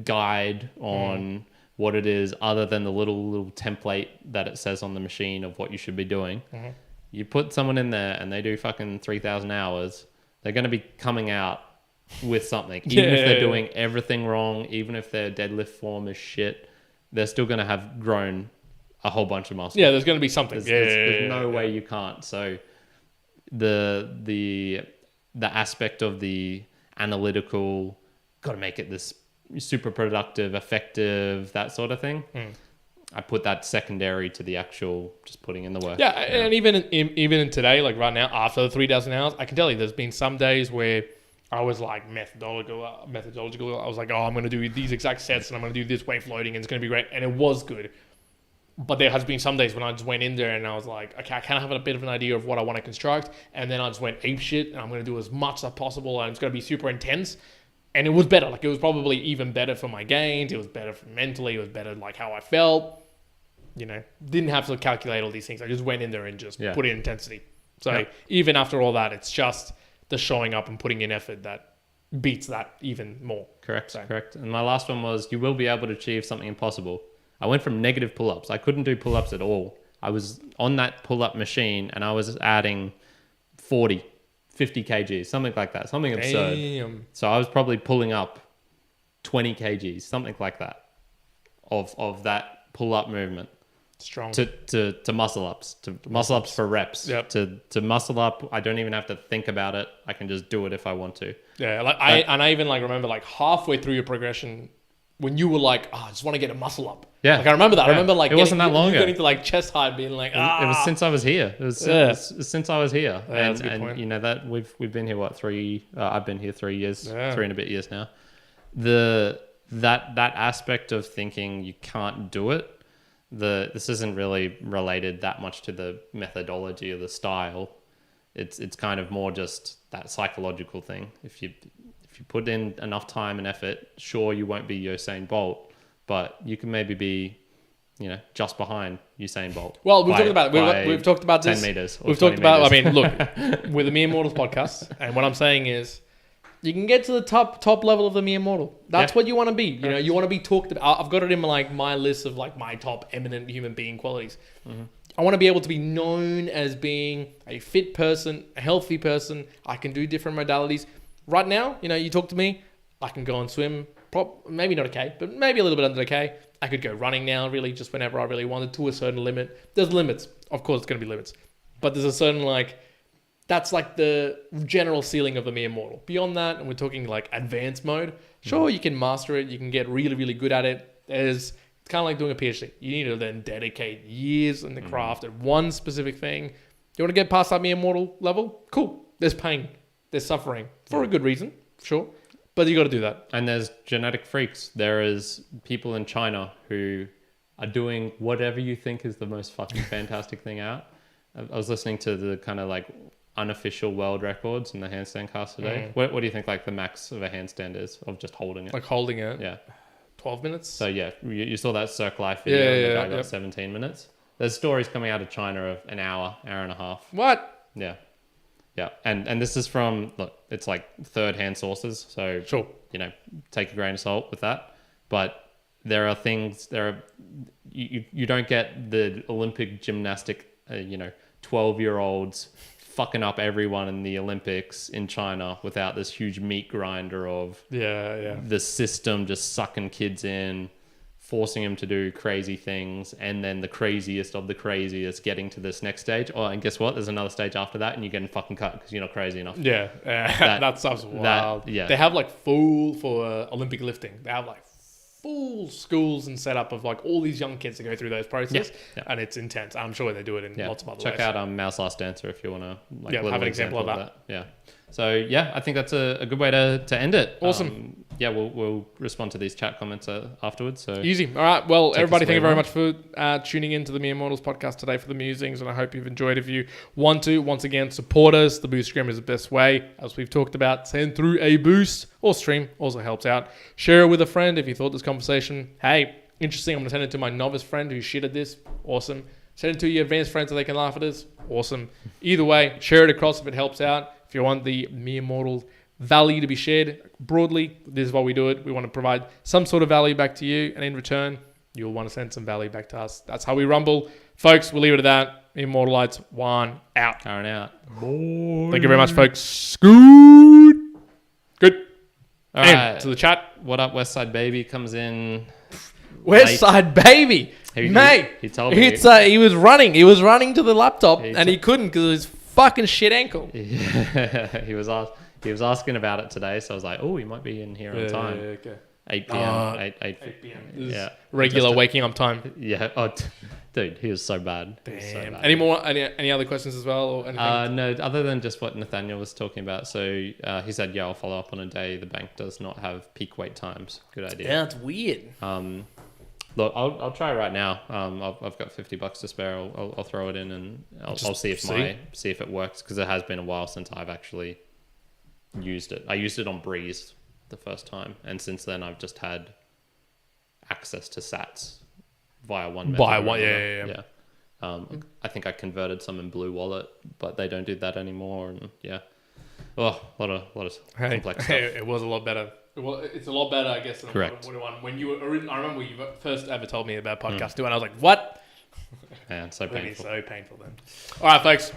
A: guide on what it is other than the little template that it says on the machine of what you should be doing, you put someone in there and they do fucking 3,000 hours, they're going to be coming out with something. Even if they're doing everything wrong, even if their deadlift form is shit, they're still going to have grown a whole bunch of muscle.
B: Yeah, there's going to be something.
A: There's no way you can't. So the aspect of the analytical, got to make it this super productive, effective, that sort of thing. I put that secondary to the actual just putting in the work.
B: And even in today, like right now, after the 3,000 hours, I can tell you there's been some days where I was like methodological. I was like, I'm going to do these exact sets and I'm going to do this weight loading and it's going to be great. And it was good. But there has been some days when I just went in there and I was like, okay, I kind of have a bit of an idea of what I want to construct. And then I just went ape shit and I'm going to do as much as possible and it's going to be super intense. And it was better. Like, it was probably even better for my gains. It was better for mentally. It was better like how I felt. Didn't have to calculate all these things. I just went in there and just put in intensity. So even after all that, it's just the showing up and putting in effort that beats that even more.
A: Correct. And my last one was, you will be able to achieve something impossible. I went from negative pull-ups. I couldn't do pull-ups at all. I was on that pull-up machine and I was adding 40, 50 kgs, something like that, something absurd. So I was probably pulling up 20 kgs, something like that, of that pull-up movement.
B: Strong.
A: To muscle ups, muscle ups for reps.
B: Yep.
A: To muscle up, I don't even have to think about it. I can just do it if I want to.
B: Yeah, I even remember halfway through your progression when you were like, I just want to get a muscle up.
A: Yeah.
B: I remember that.
A: Yeah.
B: I remember
A: it wasn't that long ago.
B: Getting to chest height, being like,
A: It was since I was here. It was since I was here.
B: Yeah, that's a good point.
A: That we've been here 3. I've been here 3 years, 3 and a bit years now. That aspect of thinking you can't do it. This isn't really related that much to the methodology or the style. It's kind of more just that psychological thing. If you put in enough time and effort, sure, you won't be Usain Bolt, but you can maybe be, just behind Usain Bolt.
B: Well, we've talked about this.
A: 10 meters.
B: We've talked about. Meters. I mean, look, with the Mere Mortals podcast, and what I'm saying is, you can get to the top level of the Mere Mortal. That's what you want to be. You want to be talked about. I've got it in my list of my top eminent human being qualities. Mm-hmm. I want to be able to be known as being a fit person, a healthy person. I can do different modalities. Right now, you talk to me, I can go and swim, maybe not a K, but maybe a little bit under a K. I could go running now, really, just whenever I really wanted to a certain limit. There's limits. Of course, it's going to be limits. But there's a certain, that's the general ceiling of the Mere Mortal. Beyond that, and we're talking advanced mode, sure, you can master it. You can get really, really good at it. It's kind of like doing a PhD. You need to then dedicate years in the craft at one specific thing. You want to get past that Mere Mortal level? Cool. There's pain. There's suffering. For a good reason, sure. But you got to do that.
A: And there's genetic freaks. There is people in China who are doing whatever you think is the most fucking fantastic thing out. I was listening to the kind of unofficial world records in the handstand cast today. What do you think like the max of a handstand is of just holding it?
B: Like holding it?
A: Yeah.
B: 12 minutes?
A: So yeah, you saw that Cirque Life video and the guy got
B: yep.
A: 17 minutes. There's stories coming out of China of an hour and a half.
B: What?
A: Yeah. Yeah. And this is from, look, it's like third hand sources. So,
B: sure,
A: take a grain of salt with that. But there are things, you don't get the Olympic gymnastic, 12-year-olds fucking up everyone in the Olympics in China without this huge meat grinder of the system just sucking kids in, forcing them to do crazy things, and then the craziest of the craziest getting to this next stage. Oh, and guess what? There's another stage after that, and you're getting fucking cut because you're not crazy enough.
B: Yeah, that stuff's wild. They have like for Olympic lifting. They have like full schools and setup of like all these young kids to go through those processes, and it's intense. I'm sure they do it in lots of other ways.
A: Check out Mouse Last Dancer if you want to
B: have an example of that.
A: Yeah. So I think that's a good way to end it.
B: Awesome.
A: We'll respond to these chat comments afterwards. So
B: easy. All right. Well, everybody, thank you very much for tuning in to the Mere Mortals podcast today for the Musings, and I hope you've enjoyed. If you want to, once again, support us. The Boostagram is the best way, as we've talked about. Send through a boost or stream also helps out. Share it with a friend if you thought this conversation, hey, interesting. I'm going to send it to my novice friend who's shit at this. Awesome. Send it to your advanced friends so they can laugh at us. Awesome. Either way, share it across if it helps out. If you want the Mere Mortal value to be shared broadly, this is why we do it. We want to provide some sort of value back to you, and in return, you'll want to send some value back to us. That's how we rumble. Folks, we'll leave it at that. Immortalites, Juan out.
A: Kyrin out.
B: Boy. Thank you very much, folks. Scoot. Good.
A: All right.
B: To the chat.
A: What up, Westside Baby comes in.
B: Westside Baby. Mate.
A: He told me.
B: He was running. He was running to the laptop, and he couldn't because of his fucking shit ankle.
A: Yeah. He was asking about it today, so I was like, oh, he might be in here on time.
B: Yeah, okay.
A: 8 p.m.
B: 8 p.m.
A: Yeah.
B: Regular waking up time.
A: Yeah. Oh, dude, he was so bad.
B: Damn. Any other questions as well? Or anything?
A: No, other than just what Nathaniel was talking about. So he said, I'll follow up on a day the bank does not have peak wait times. Good idea.
B: Yeah, it's weird.
A: Look, I'll try right now. I've got $50 to spare. I'll throw it in and I'll see if it works, because it has been a while since I've actually used it. I used it on Breeze the first time, and since then I've just had access to Sats via one method. Yeah. I think I converted some in Blue Wallet, but they don't do that anymore. And a lot of complex stuff.
B: It was a lot better. Well, it's a lot better, I guess, than
A: Correct.
B: When you were, I remember when you first ever told me about podcast too, and I was like, "What?"
A: Man, so painful.
B: So painful then. All right, folks.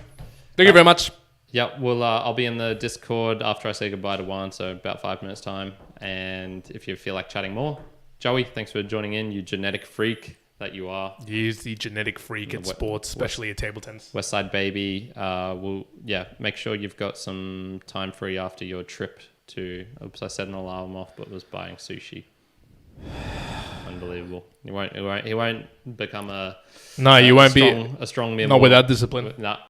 B: Thank you very much.
A: Yeah, I'll be in the Discord after I say goodbye to Juan, so about 5 minutes time. And if you feel like chatting more, Joey, thanks for joining in. You genetic freak that you are.
B: He's the genetic freak at sports, especially at table tennis.
A: Westside Baby. Make sure you've got some time free after your trip to. Oops, I set an alarm off, but was buying sushi. Unbelievable. He won't become a.
B: No, you won't be
A: a strong.
B: Not without discipline.
A: Nah,